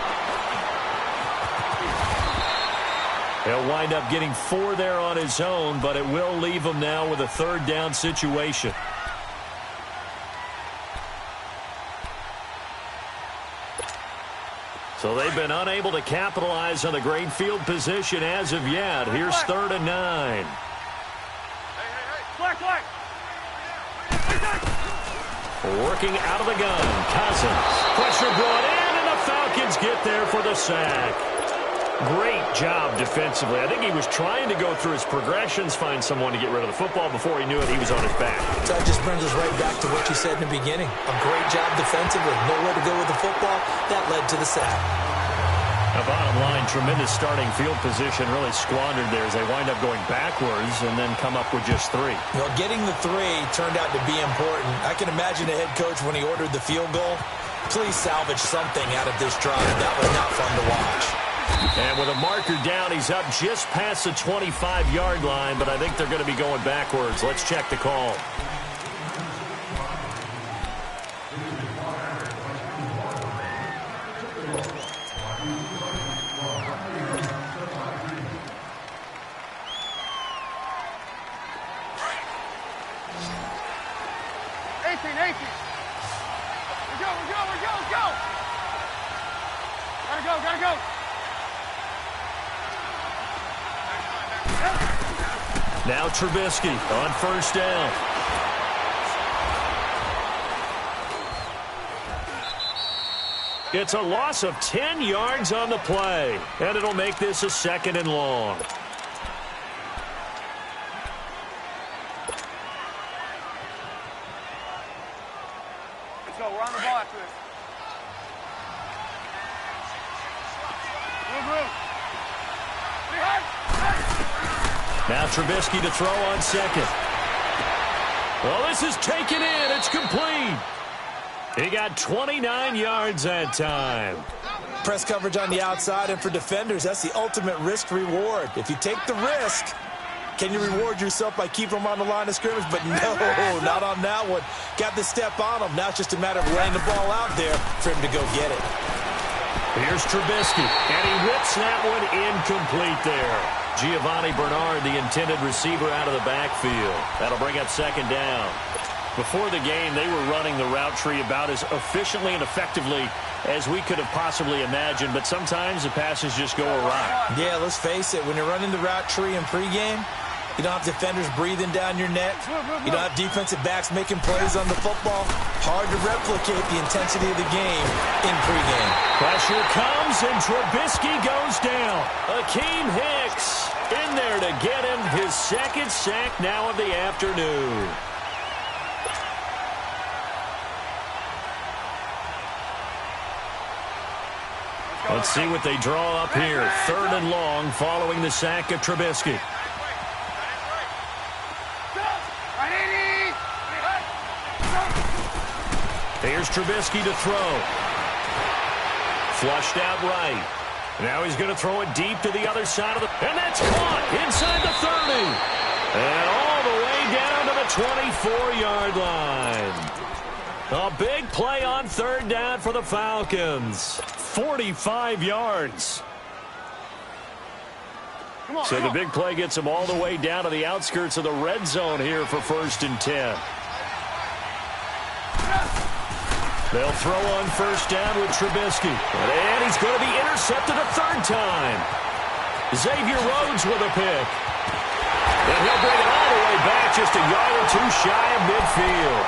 He'll wind up getting 4 there on his own, but it will leave him now with a third down situation. So they've been unable to capitalize on the great field position as of yet. Here's 3rd and 9. Working out of the gun, Cousins. Pressure brought in, and the Falcons get there for the sack. Great job defensively. I think he was trying to go through his progressions, find someone to get rid of the football. Before he knew it, he was on his back. So that just brings us right back to what you said in the beginning. A great job defensively. Nowhere to go with the football. That led to the sack. Now, bottom line, tremendous starting field position, really squandered there as they wind up going backwards and then come up with just 3. Well, getting the 3 turned out to be important. I can imagine the head coach when he ordered the field goal. Please salvage something out of this drive. That was not fun to watch. And with a marker down, he's up just past the 25-yard line, but I think they're going to be going backwards. Let's check the call. Gotta go. Now Trubisky on first down. It's a loss of 10 yards on the play, and it'll make this a 2nd and long. Let's go. We're on the ball after this. Move. Now Trubisky to throw on second. Well, this is taken in. It's complete. He got 29 yards that time. Press coverage on the outside, and for defenders, that's the ultimate risk-reward. If you take the risk, can you reward yourself by keeping them on the line of scrimmage? But no, not on that one. Got the step on him. Now it's just a matter of laying the ball out there for him to go get it. Here's Trubisky, and he whips that one incomplete there. Giovanni Bernard, the intended receiver, out of the backfield. That'll bring up 2nd down. Before the game, they were running the route tree about as efficiently and effectively as we could have possibly imagined, but sometimes the passes just go awry. Yeah, let's face it, when you're running the route tree in pregame, you don't have defenders breathing down your neck. You don't have defensive backs making plays on the football. Hard to replicate the intensity of the game in pregame. Pressure comes, and Trubisky goes down. Akeem Hicks in there to get him his 2nd sack now of the afternoon. Let's see what they draw up here. 3rd and long following the sack of Trubisky. Here's Trubisky to throw. Flushed out right. Now he's going to throw it deep to the other side of the... And that's caught inside the 30. And all the way down to the 24-yard line. A big play on 3rd down for the Falcons. 45 yards. So the big play gets them all the way down to the outskirts of the red zone here for 1st and 10. They'll throw on first down with Trubisky. And he's going to be intercepted a 3rd time. Xavier Rhodes with a pick. And he'll bring it all the way back just a yard or 2 shy of midfield.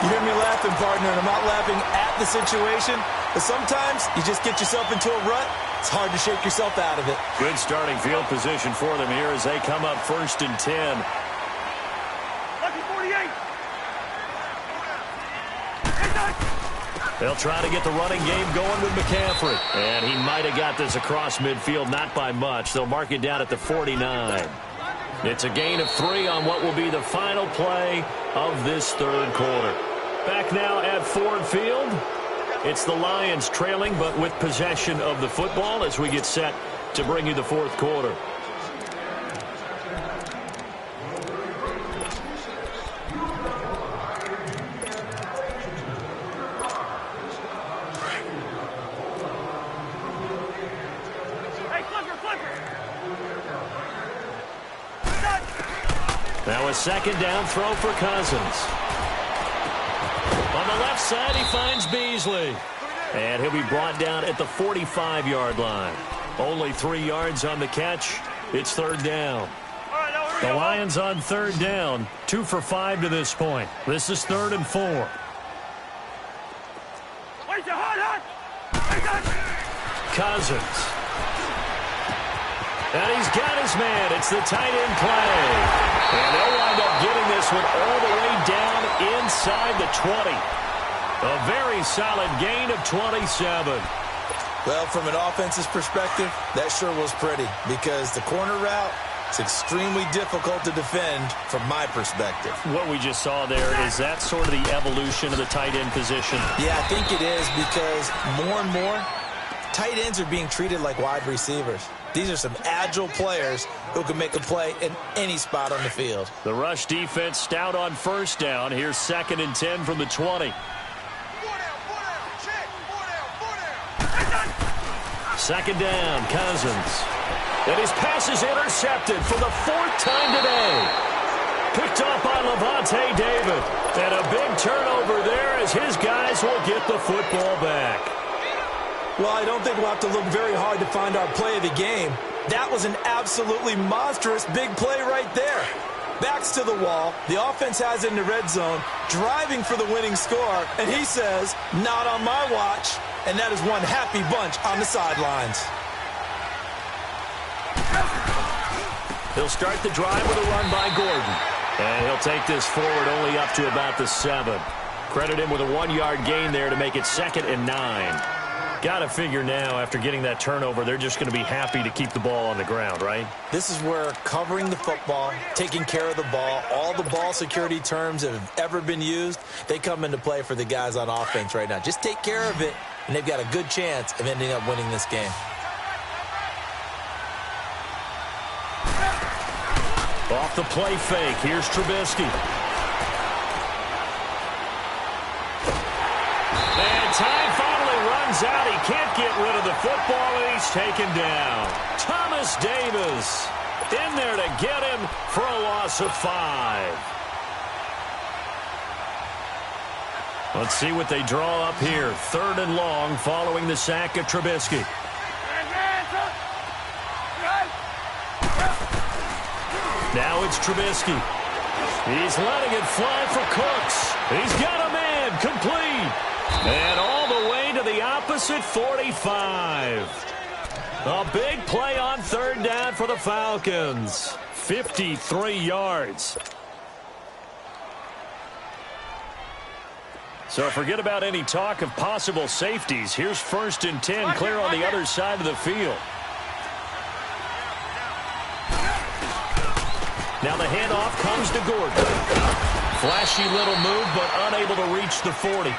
You hear me laughing, partner, and I'm not laughing at the situation. But sometimes you just get yourself into a rut. It's hard to shake yourself out of it. Good starting field position for them here as they come up 1st and 10. Lucky 48. They'll try to get the running game going with McCaffrey. And he might have got this across midfield, not by much. They'll mark it down at the 49. It's a gain of 3 on what will be the final play of this 3rd quarter. Back now at Ford Field. It's the Lions trailing, but with possession of the football as we get set to bring you the fourth quarter. Now a second down throw for Cousins. On the left side, he finds Beasley. And he'll be brought down at the 45-yard line. Only 3 yards on the catch. It's third down. The Lions on third down, 2 for 5 to this point. This is 3rd and 4. Cousins. And he's got his man. It's the tight end play. And they'll wind up getting this one all the way down inside the 20. A very solid gain of 27. Well, from an offense's perspective, that sure was pretty because the corner route is extremely difficult to defend from my perspective. What we just saw there, is that sort of the evolution of the tight end position? Yeah, I think it is because more and more, tight ends are being treated like wide receivers. These are some agile players who can make a play in any spot on the field. The rush defense stout on first down. Here's 2nd and 10 from the 20. Second down, Cousins. And his pass is intercepted for the 4th time today. Picked up by Lavonte David. And a big turnover there as his guys will get the football back. Well, I don't think we'll have to look very hard to find our play of the game. That was an absolutely monstrous big play right there. Backs to the wall. The offense has it in the red zone, driving for the winning score. And he says, not on my watch. And that is one happy bunch on the sidelines. He'll start the drive with a run by Gordon. And he'll take this forward only up to about the 7. Credit him with a 1-yard gain there to make it 2nd and 9. Got to figure now, after getting that turnover, they're just going to be happy to keep the ball on the ground, right? This is where covering the football, taking care of the ball, all the ball security terms that have ever been used, they come into play for the guys on offense right now. Just take care of it, and they've got a good chance of ending up winning this game. Off the play fake, here's Trubisky. And time finally runs out. He can't get rid of the football, and he's taken down. Thomas Davis in there to get him for a loss of 5. Let's see what they draw up here. 3rd and long following the sack of Trubisky. Now it's Trubisky. He's letting it fly for Cooks. He's got a man complete. And all the way to the opposite 45. A big play on 3rd down for the Falcons. 53 yards. So forget about any talk of possible safeties. Here's 1st and 10, clear on the other side of the field. Now the handoff comes to Gordon. Flashy little move, but unable to reach the 40.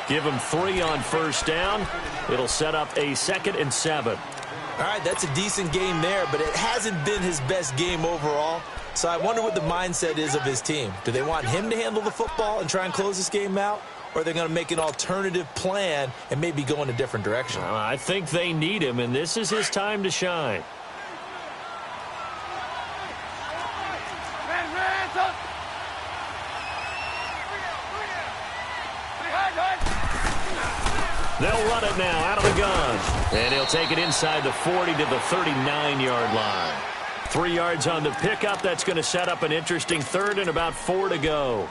Give him 3 on 1st down. It'll set up a 2nd and 7. All right, that's a decent game there, but it hasn't been his best game overall. So I wonder what the mindset is of his team. Do they want him to handle the football and try and close this game out? Or are they going to make an alternative plan and maybe go in a different direction? I think they need him, and this is his time to shine. They'll run it now out of the gun. And he'll take it inside the 40 to the 39-yard line. 3 yards on the pickup. That's going to set up an interesting 3rd and about 4 to go.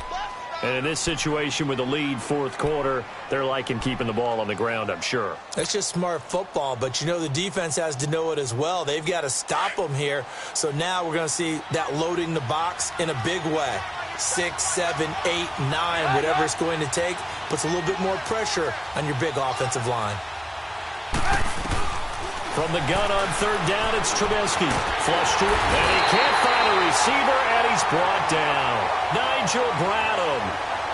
And in this situation with a lead 4th quarter, they're liking keeping the ball on the ground, I'm sure. That's just smart football, but you know the defense has to know it as well. They've got to stop them here. So now we're going to see that loading the box in a big way. 6, 7, 8, 9, whatever it's going to take, puts a little bit more pressure on your big offensive line. From the gun on 3rd down, it's Trubisky. Flush to it, and he can't find a receiver, and he's brought down. Nigel Bradham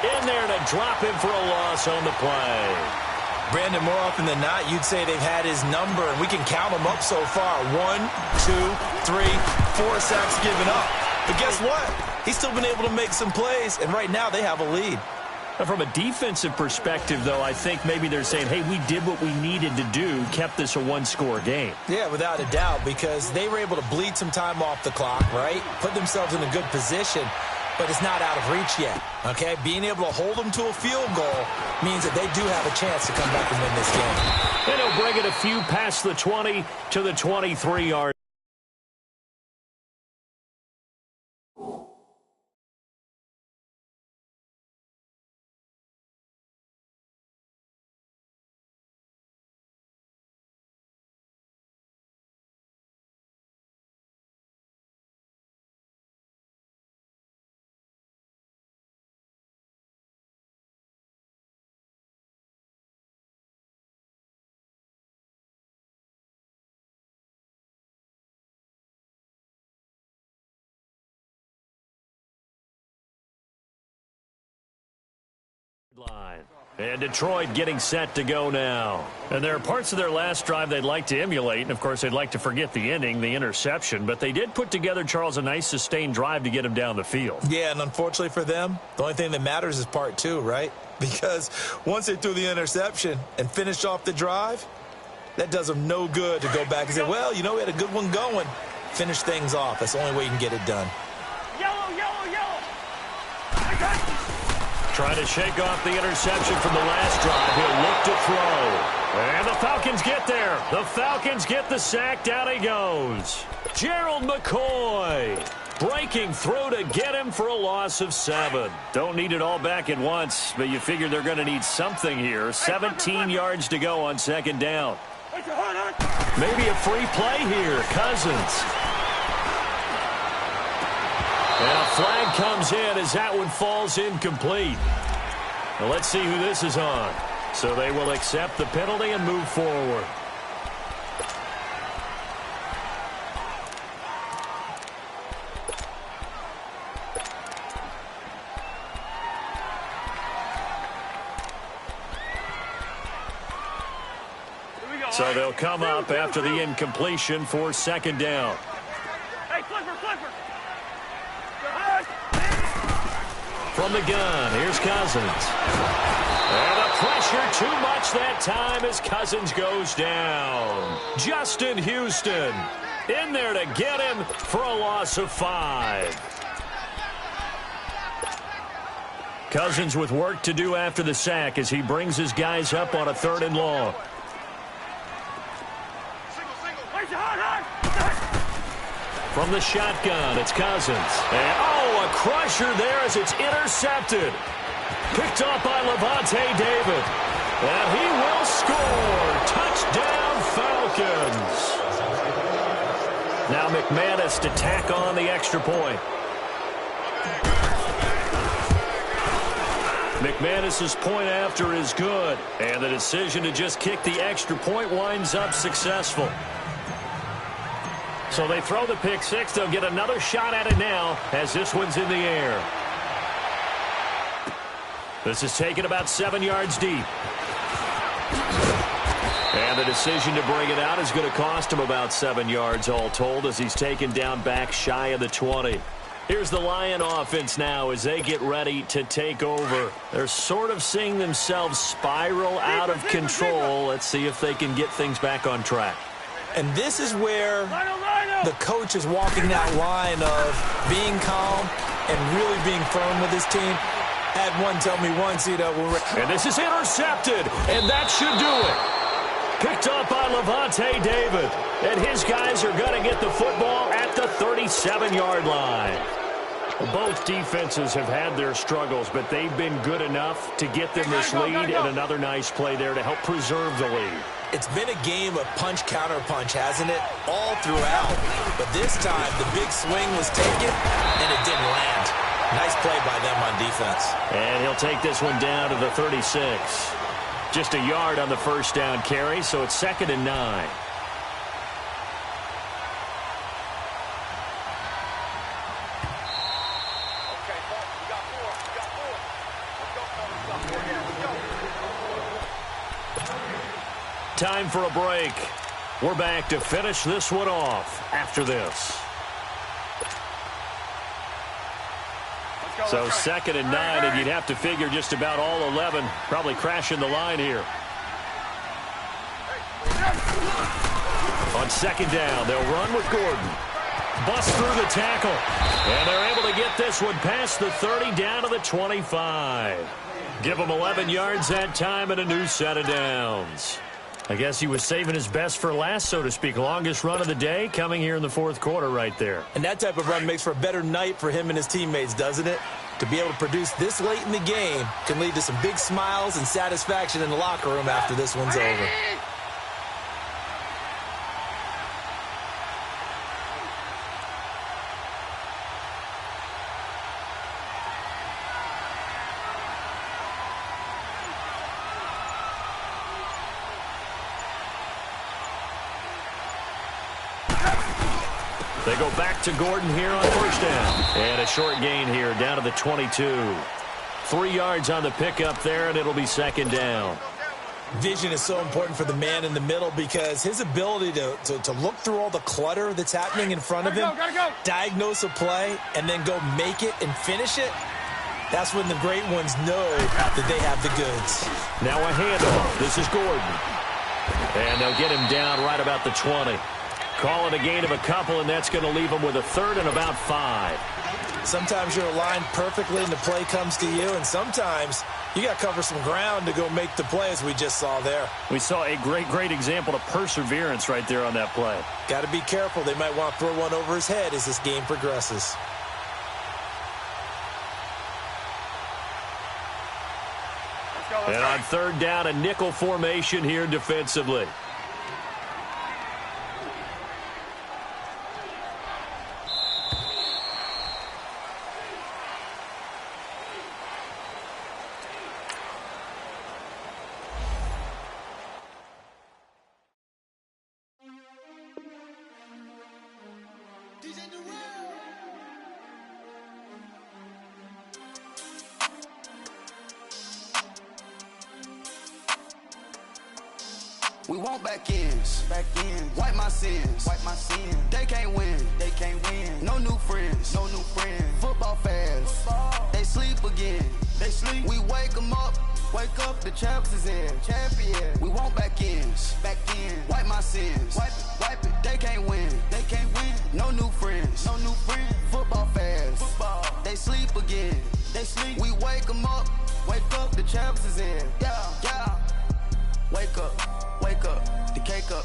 in there to drop him for a loss on the play. Brandon, more often than not, you'd say they've had his number, and we can count them up so far. 1, 2, 3, 4 sacks given up. But guess what? He's still been able to make some plays, and right now they have a lead. From a defensive perspective, though, I think maybe they're saying, hey, we did what we needed to do, kept this a one-score game. Yeah, without a doubt, because they were able to bleed some time off the clock, right? Put themselves in a good position, but it's not out of reach yet, okay? Being able to hold them to a field goal means that they do have a chance to come back and win this game. And he'll bring it a few past the 20 to the 23-yard. Line. And Detroit getting set to go now. And there are parts of their last drive they'd like to emulate. And, of course, they'd like to forget the ending, the interception. But they did put together, Charles, a nice sustained drive to get him down the field. Yeah, and unfortunately for them, the only thing that matters is part 2, right? Because once they threw the interception and finished off the drive, that does them no good to go back and say, well, you know, we had a good one going. Finish things off. That's the only way you can get it done. Yellow, yellow, yellow. Trying to shake off the interception from the last drive. He'll look to throw. And the Falcons get there. The Falcons get the sack. Down he goes. Gerald McCoy breaking through to get him for a loss of 7. Don't need it all back at once, but you figure they're going to need something here. 17 yards to go on second down. Maybe a free play here. Cousins. And a flag comes in as that one falls incomplete. Now let's see who this is on. So they will accept the penalty and move forward. So they'll come up after the incompletion for second down. Hey, Clifford, Clifford. From the gun, here's Cousins. And the pressure too much that time as Cousins goes down. Justin Houston in there to get him for a loss of 5. Cousins with work to do after the sack as he brings his guys up on a 3rd and long. From the shotgun, it's Cousins. And, a crusher there as it's intercepted. Picked up by Lavonte David. And he will score. Touchdown, Falcons. Now McManus to tack on the extra point. McManus's point after is good. And the decision to just kick the extra point winds up successful. So they throw the pick 6. They'll get another shot at it now as this one's in the air. This is taken about 7 yards deep. And the decision to bring it out is going to cost him about 7 yards all told as he's taken down back shy of the 20. Here's the Lion offense now as they get ready to take over. They're sort of seeing themselves spiral out of control. Let's see if they can get things back on track. And this is where the coach is walking that line of being calm and really being firm with his team. Had one tell me once, and this is intercepted, and that should do it. Picked up by Lavonte David, and his guys are going to get the football at the 37-yard line. Both defenses have had their struggles, but they've been good enough to get them this lead, and another nice play there to help preserve the lead. It's been a game of punch-counter-punch, hasn't it? All throughout. But this time, the big swing was taken, and it didn't land. Nice play by them on defense. And he'll take this one down to the 36. Just a yard on the first down carry, so it's 2nd and 9. Time for a break. We're back to finish this one off after this. So 2nd and 9, and you'd have to figure just about all 11 probably crashing the line here. On 2nd down, they'll run with Gordon. Bust through the tackle. And they're able to get this one past the 30 down to the 25. Give them 11 yards that time and a new set of downs. I guess he was saving his best for last, so to speak. Longest run of the day coming here in the 4th quarter right there. And that type of run makes for a better night for him and his teammates, doesn't it? To be able to produce this late in the game can lead to some big smiles and satisfaction in the locker room after this one's over. They go back to Gordon here on 1st down. And a short gain here down to the 22. 3 yards on the pickup there, and it'll be 2nd down. Vision is so important for the man in the middle because his ability to look through all the clutter that's happening in front of him, diagnose a play, and then go make it and finish it, that's when the great ones know that they have the goods. Now a handoff. This is Gordon. And they'll get him down right about the 20. Call it a gain of a couple, and that's going to leave him with a 3rd and about 5. Sometimes you're aligned perfectly and the play comes to you, and sometimes you got to cover some ground to go make the play, as we just saw there. We saw a great example of perseverance right there on that play. Got to be careful. They might want to throw one over his head as this game progresses. And on 3rd down, a nickel formation here defensively. We want back ends. Wipe my sins. They can't win. No new friends. Football fans. They sleep again. We wake them up. Wake up, the champs is in. Champion. We want back ends. Wipe my sins. Wipe it. They can't win. No new friends. Football fans. They sleep again. We wake them up. Wake up, the champs is in. Yeah. Wake up, the cake up,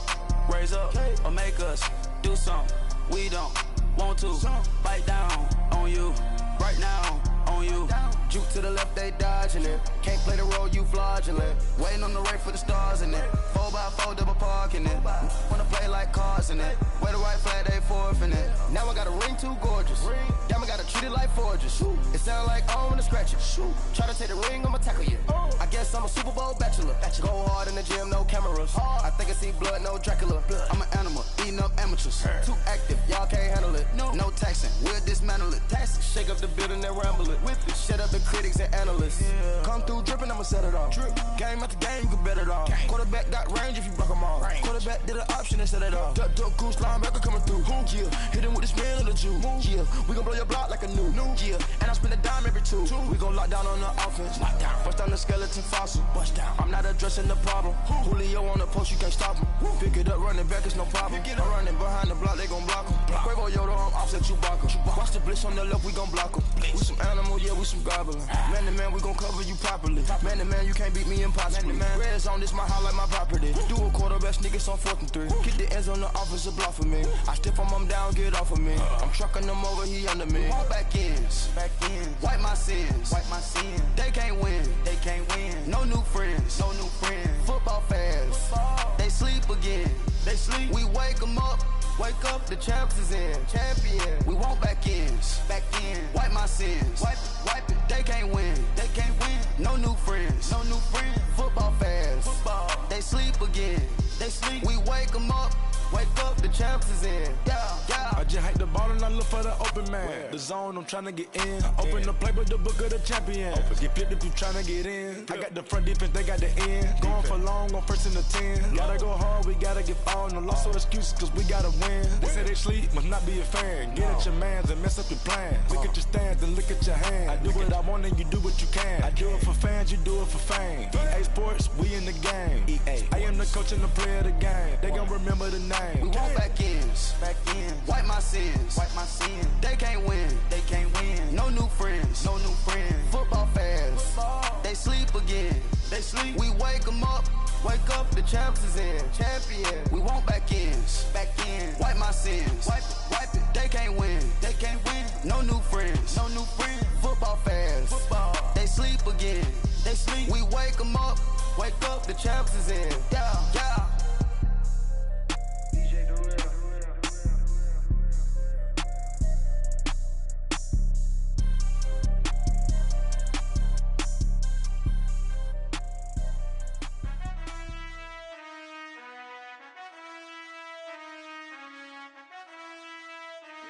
raise up, or make us do something we don't want to. Bite down on you, right now on you. Juke to the left, they dodging it. Can't play the role, you fraudulent. Waiting on the right for the stars in it. 4x4 double parking it. Wanna play like cars in it. Wear the right flag, they forfeiting it. Now I got a ring too gorgeous. Damn, I gotta treat it like forges. It sound like I wanna scratch it. Try to take the ring, I'ma tackle you. I guess I'm a Super Bowl bachelor. Go hard in the gym, no cameras. I think I see blood, no Dracula. I'm an animal, eating up amateurs. Too active, y'all can't handle it. No taxing, we'll dismantle it. Shake up the building and ramble it. Shut up the critics and analysts. Come through dripping, I'ma set it off. Game after game, you can bet it off. Quarterback got range if you block them all. Quarterback did an option and set it off. Duck goose linebacker coming through. Yeah, hit him with the spin of the Jew. Yeah, we gon' blow your block like a new. Yeah, and I spend a dime every two. We gon' lock down on the offense. Bust down the skeleton fossil. I'm not addressing the problem. Julio on the post, you can't stop him. Pick it up, running back, it's no problem. I'm running behind the block, they gon' block him. Quavo Yoda on offset, Chewbacca. Watch the blitz on the left, we gon' block him. We some animal, yeah, we some goblin. Man to man, we gon' cover you properly. Man to man, you can't beat me impossibly. Red zone, this my house like my property. Do a quarterback sneakers on 4th and 3. Kick the ends on the offensive block for me. I step on him down, get off of me. I'm trucking them over, he under me. Walk back ends. Wipe my sins. They can't win. No new friends. Football fans. They sleep again. We wake them up. Wake up, the champs is in. Champion. We want back ends. Wipe my sins. Wipe it. They can't win. No new friends. Football fans. They sleep again. We wake them up. Wake up, the champs is in. Yeah, yeah. I just hate the ball and I look for the open man. The zone, I'm tryna get in. Open the play with the book of the champion. Get flipped if you tryna get in. I got the front defense, they got the end. Going for long, on first and the 10. Gotta go hard, we gotta get all. No loss or excuses, cause we gotta win. They say they sleep, must not be a fan. Get at your mans and mess up your plans. Look at your stands and look at your hands. I do what I want and you do what you can. I do it for fans, you do it for fame. EA Sports, we in the game. EA. I am the coach and the player of the game. They gon' remember the name. We want back ends. Wipe my sins. They can't win. No new friends. Football fans. They sleep again. We wake them up. Wake up, the champs is in. Champion. We want back ends. Wipe my sins. Wipe it. They can't win. No new friends. Football fans. They sleep again. We wake them up. Wake up, the champs is in. Yeah.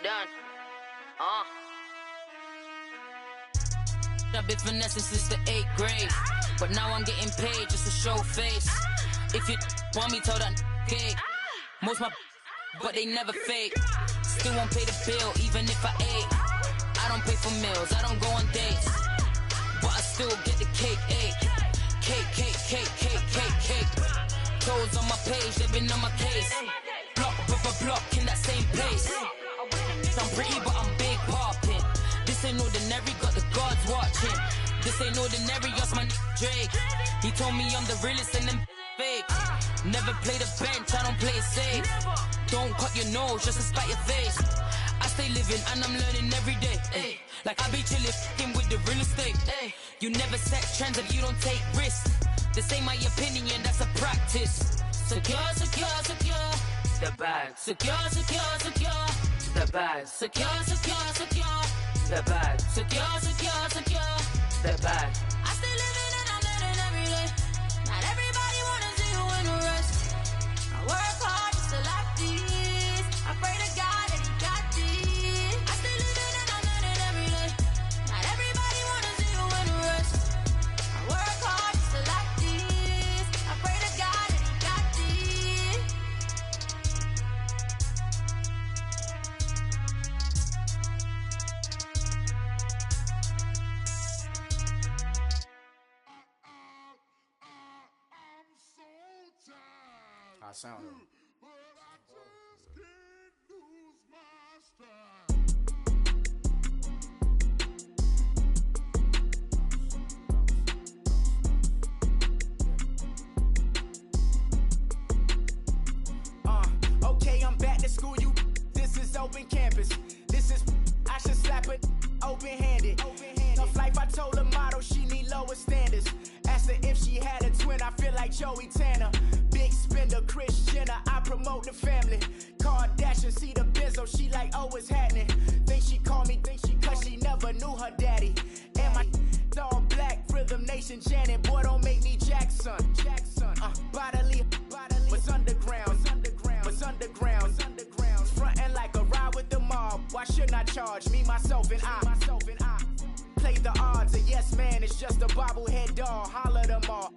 Done. I've been finessing since the 8th grade, but now I'm getting paid just to show face. If you want me, tell that gay. Most my but they never fake. Still won't pay the bill even if I ate. I don't pay for meals, I don't go on dates, but I still get the cake. Cake. Toes on my page, they've been on my case. Block in that same place. I'm pretty, but I'm big poppin'. This ain't ordinary, got the gods watching. This ain't ordinary, that's my Drake. He told me I'm the realest and them fake. Never play the bench, I don't play it safe. Don't cut your nose just to spite your face. I stay living and I'm learning every day. Ay. Like I be chillin' with the real estate. Ay. You never set trends if you don't take risks. This ain't my opinion, that's a practice. Secure. The bag. Secure. The bag. Secure. The bag. Secure. The bag. I stay living and I'm learning every day. Not everybody wanna see you in the rest. I work hard just to like this. I pray to God that he got this. I stay living and I'm learning every day. Not everybody wanna see you in the rest. I work hard just to like this. I pray to God that he got this. I sound it. Okay, I'm back to school, you. This is open campus. This is, I should slap it open-handed. Tough life, I told her motto, she need lower standards. Asked her if she had a twin, I feel like Joey Tanner. Big spender, Kris Jenner, I promote the family. Kardashian, see the Benzo, she like, oh, it's happening. Think she called me, cause she never knew her daddy. And my all black, Rhythm Nation, Janet, boy, don't make me Jackson. Bodily, was underground. Frontin' like a ride with the mob. Why shouldn't I charge me, myself, and I? Play the odds, a yes man, it's just a bobblehead doll. Holler them all.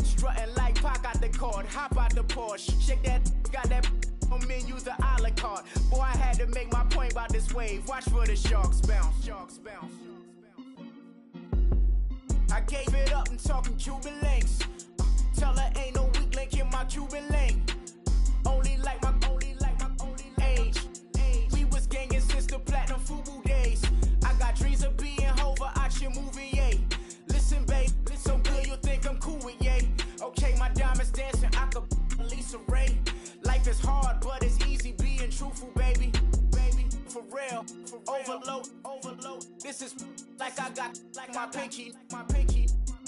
Strutting like Pac out the court, hop out the Porsche. Shake that, got that on menu, the a la carte. Boy, I had to make my point about this wave. Watch for the sharks bounce. I gave it up and talking Cuban links. Tell her ain't no weak link in my Cuban link. Only like my age. We was gangin' since the platinum FUBU days. I got dreams of being Hova out your movie, yay. Listen, babe, so good you think I'm cool with yay. Okay, my diamonds dancing, I could Lisa Ray. Life is hard, but it's easy being truthful, baby. For real, overload. This is like I got like my pinky.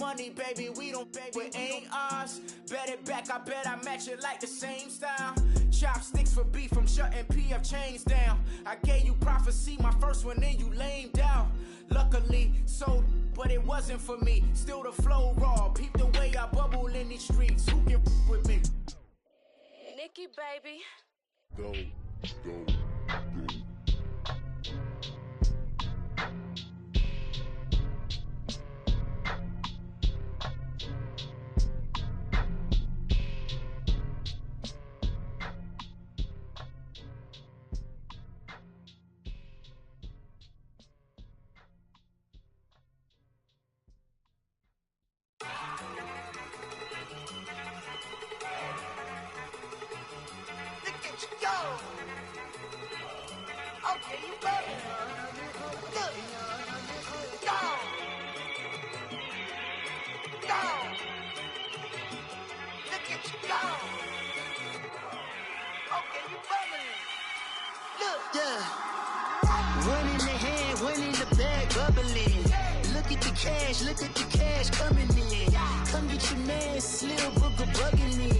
Money, baby, we don't pay, but ain't ours. Bet it back, I bet I match it like the same style. Chopsticks for beef, I'm shutting PF chains down. I gave you prophecy, my first one, then you lamed down. Luckily, sold, but it wasn't for me. Still the flow raw, peep the way I bubble in these streets. Who can with me? Nikki, baby, Go. Look at the cash coming in. Come get your man, Slim Booker bugging me.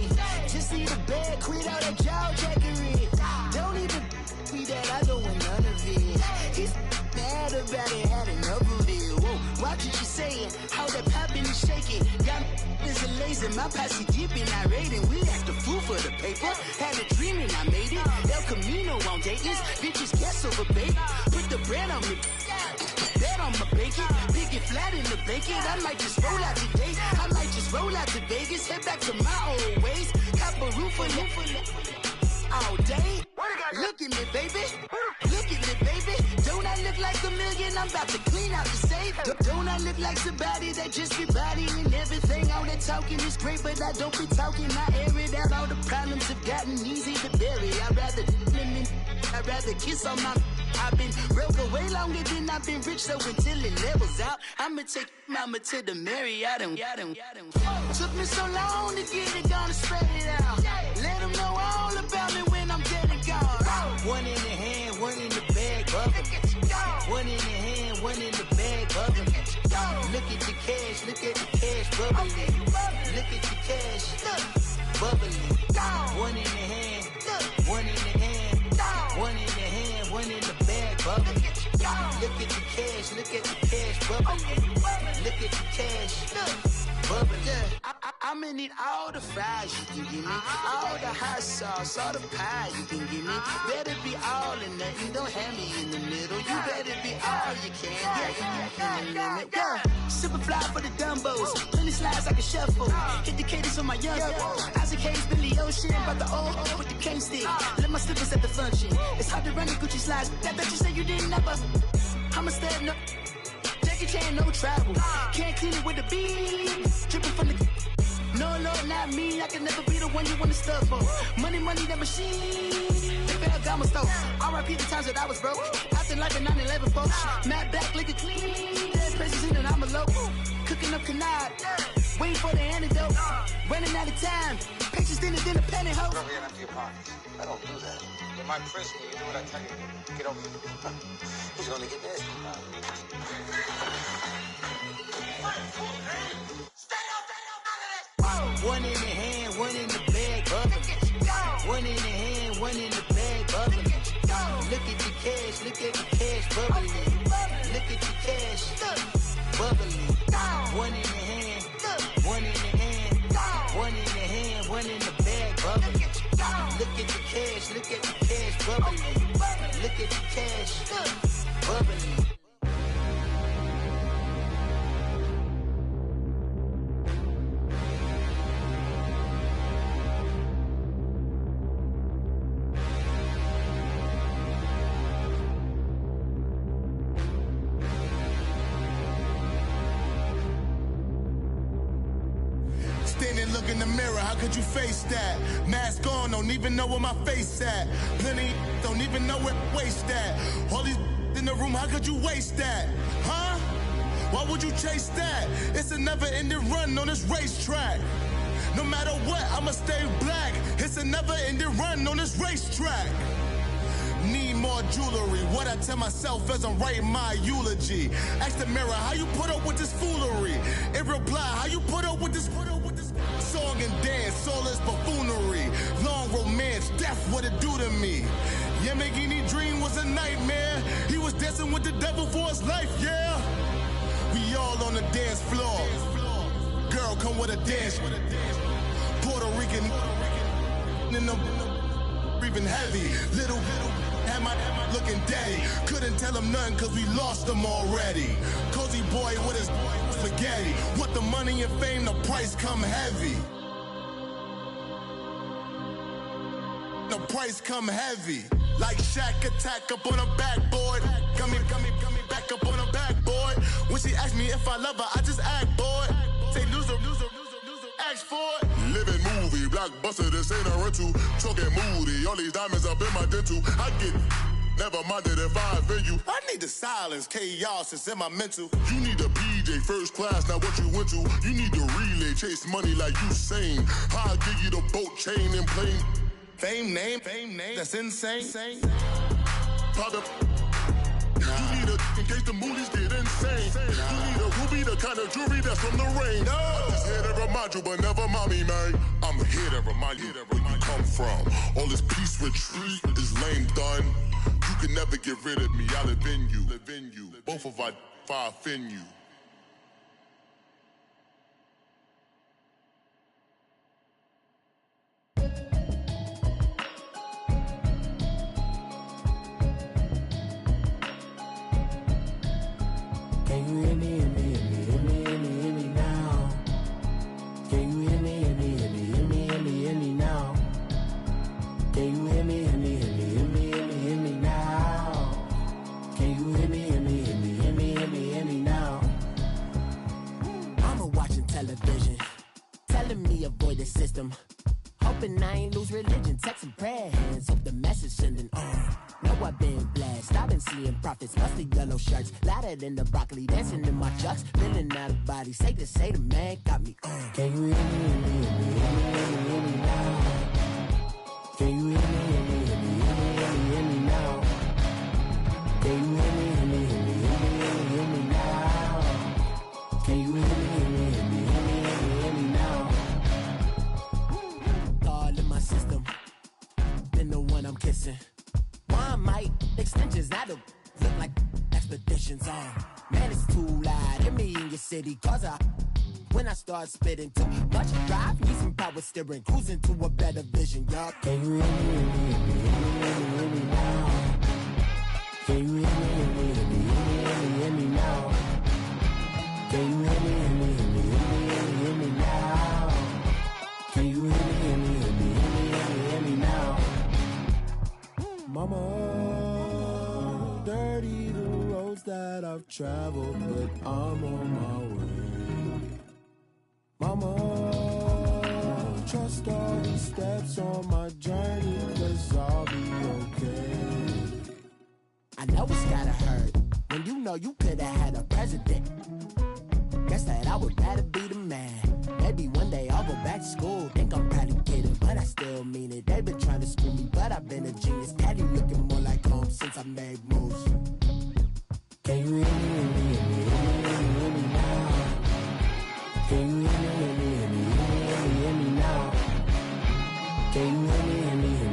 Just need a bag, quit all that jaw jackery. Don't even be that, I don't want none of it. He's mad about it, had enough of it. Whoa, watch what you saying, how that poppin' and shaking. Got is a lazy, my posse dipping, I raiding. We act a fool for the paper. Had a dream and I made it. El Camino on Dayton's, bitches guess over baby. Put the bread on me. Bet on my bacon, big and flat in the blanket. I might just roll out today. I might just roll out to Vegas, head back to my old ways. Got a roof for all day. Look at me, baby. Look at me, baby. Don't I look like $1 million? I'm about to clean out the safe. Don't I look like somebody that just be bodying everything? All that talking is great, but I don't be talking. I air it out. All the problems have gotten easy to bury. I'd rather kiss on my. I've been broke way longer than I've been rich, so until it levels out, I'ma take mama to the Marriott and took me so long to get it, gonna spread it out. Let them know all about me when I'm dead and gone. One in the hand, one in the bag, bubbling. One in the hand, one in the bag, bubbling. Look at the cash, look at the cash, bubbling. Look at the cash, bubbling. One in the hand, one in the hand. One in the hand, one in the bag, bubbling. Look at the cash, look at the cash, bubbling. Look at the cash, bubbling. I'ma need all the fries you can give me, all the hot sauce, all the pie you can give me. Better be all in nothing, don't have me in the middle. You better be all you can. Yeah. Super fly for the Dumbos, plenty slides like a shuffle. Hit the cadence on my young Isaac Hayes, Billy Ocean, but the old with the cane stick. Let my slippers at the function. It's hard to run the Gucci slides. That bet you say you didn't never. I'm a step no. Jackie Chan, no travel. Can't clean it with the beat. Dripping from the. No, Lord, not me. I can never be the one you want to stuff for. Money, that machine. They fell down my stove. R.I.P. the times that I was broke. Acting like a 9/11 folks. Matte black, liquor clean. Dead places in and I'm a local. Cooking up canard. Waiting for the antidote. Running out of time. Patience thinner than a penny hoe. Get over here and empty your pockets. I don't do that. You might frisk me. You do what I tell you. Get over here. He's gonna get nasty. One in the hand, one in the bag, bubbling. One in the hand, one in the bag, bubbling. Look at the cash, look at the cash, bubbling. Look at the cash, bubbling. One in the hand, one in the hand, one in the hand, one in the bag, bubbling. Look at the cash, look at the cash, bubbling. Look at the cash, bubbling. Look in the mirror, how could you face that? Mask on, don't even know where my face at. Plenty don't even know where waste at. All these in the room, how could you waste that? Huh? Why would you chase that? It's a never-ending run on this racetrack. No matter what, I'ma stay black. It's a never-ending run on this racetrack. Need more jewelry, what I tell myself as I'm writing my eulogy. Ask the mirror, how you put up with this foolery? In reply, how you put up with this song and dance, all this buffoonery. Long romance, death, what it do to me? Yamagini dream was a nightmare. He was dancing with the devil for his life, yeah. We all on the dance floor. Girl, come with a dance. Puerto Rican in the breathing heavy. Little had my looking daddy. Couldn't tell him nothing cause we lost him already. Cozy boy with his spaghetti. With the money and fame, the price come heavy. The price come heavy. Like Shaq attack up on a backboard. Gummy, back up on a backboard. When she asked me if I love her, I just act bored. Say loser, ask for it. Living movie, blockbuster, this ain't a rental. Talking moody, all these diamonds up in my dental. I get never minded if I offend you. I need the silence, chaos, it's in my mental. You need a PJ, first class, not what you went to. You need the relay, chase money like Usain. I'll give you the boat, chain, and plane. Fame name, that's insane. Pop up. You need a, in case the movies get insane. You need a ruby, the kind of jewelry that's from the rain. I'm just here to remind you, but never mommy, man. I'm here to remind you where you come from. All this peace retreat is lame done. You can never get rid of me, I live in you. Both of our fire offend you. Can you hear me, hear me, hear me, hear me, hear me, hear me now? Can you hear me, hear me, hear me, hear me, hear me, hear me now? Can you hear me, hear me, hear me, hear me, hear me, hear me now? Can you hear me, hear me, hear me, hear me, hear me, hear me now? Mama watching television, telling me avoid the system. Hoping I ain't lose religion, texting prayer hands, hope the message sending on. Know I've been blessed, I've been seeing prophets, mostly yellow shirts, louder than the broccoli, dancing in my chucks, feeling out of body, say the man got me on. Can you hear me, hear me, hear me, hear me, hear me now? Can you hear me, hear me, hear me, hear me, hear me, hear me now? Can you hear me, hear me, hear me, hear me, hear me, hear me now? Can you hear me, hear me, hear me, hear me, hear me, hear me now? All in my system, been the one I'm kissing. One might extensions, that'll look like expeditions on. Man, it's too loud, hear me in your city, cause when I start spitting too much drive, need some power steering, cruising to a better vision, y'all. Can you hear me, hear me, hear me, hear me, hear me now? Can you hear me, hear me, hear me, hear me, hear me, hear me now? Can you hear me, hear me, hear me, hear me, hear me, hear me now? Can you hear me, hear me, hear me, hear me, hear me, hear me now? Mama, dirty the roads that I've traveled, but I'm on my way. Mama, trust all the steps on my journey, cause I'll be okay. I know it's gotta hurt when you know you could've had a president. Guess that I would rather be the man. Maybe one day I'll go back to school. Think I'm probably kidding, but I still mean it. They've been trying to screw me, but I've been a genius. Daddy looking more like home since I made moves. Can you hear me, hear me, hear me, hear me, hear me now? Can you hear me, hear me, hear me, hear me, hear me now? Can you hear me, hear me, hear me?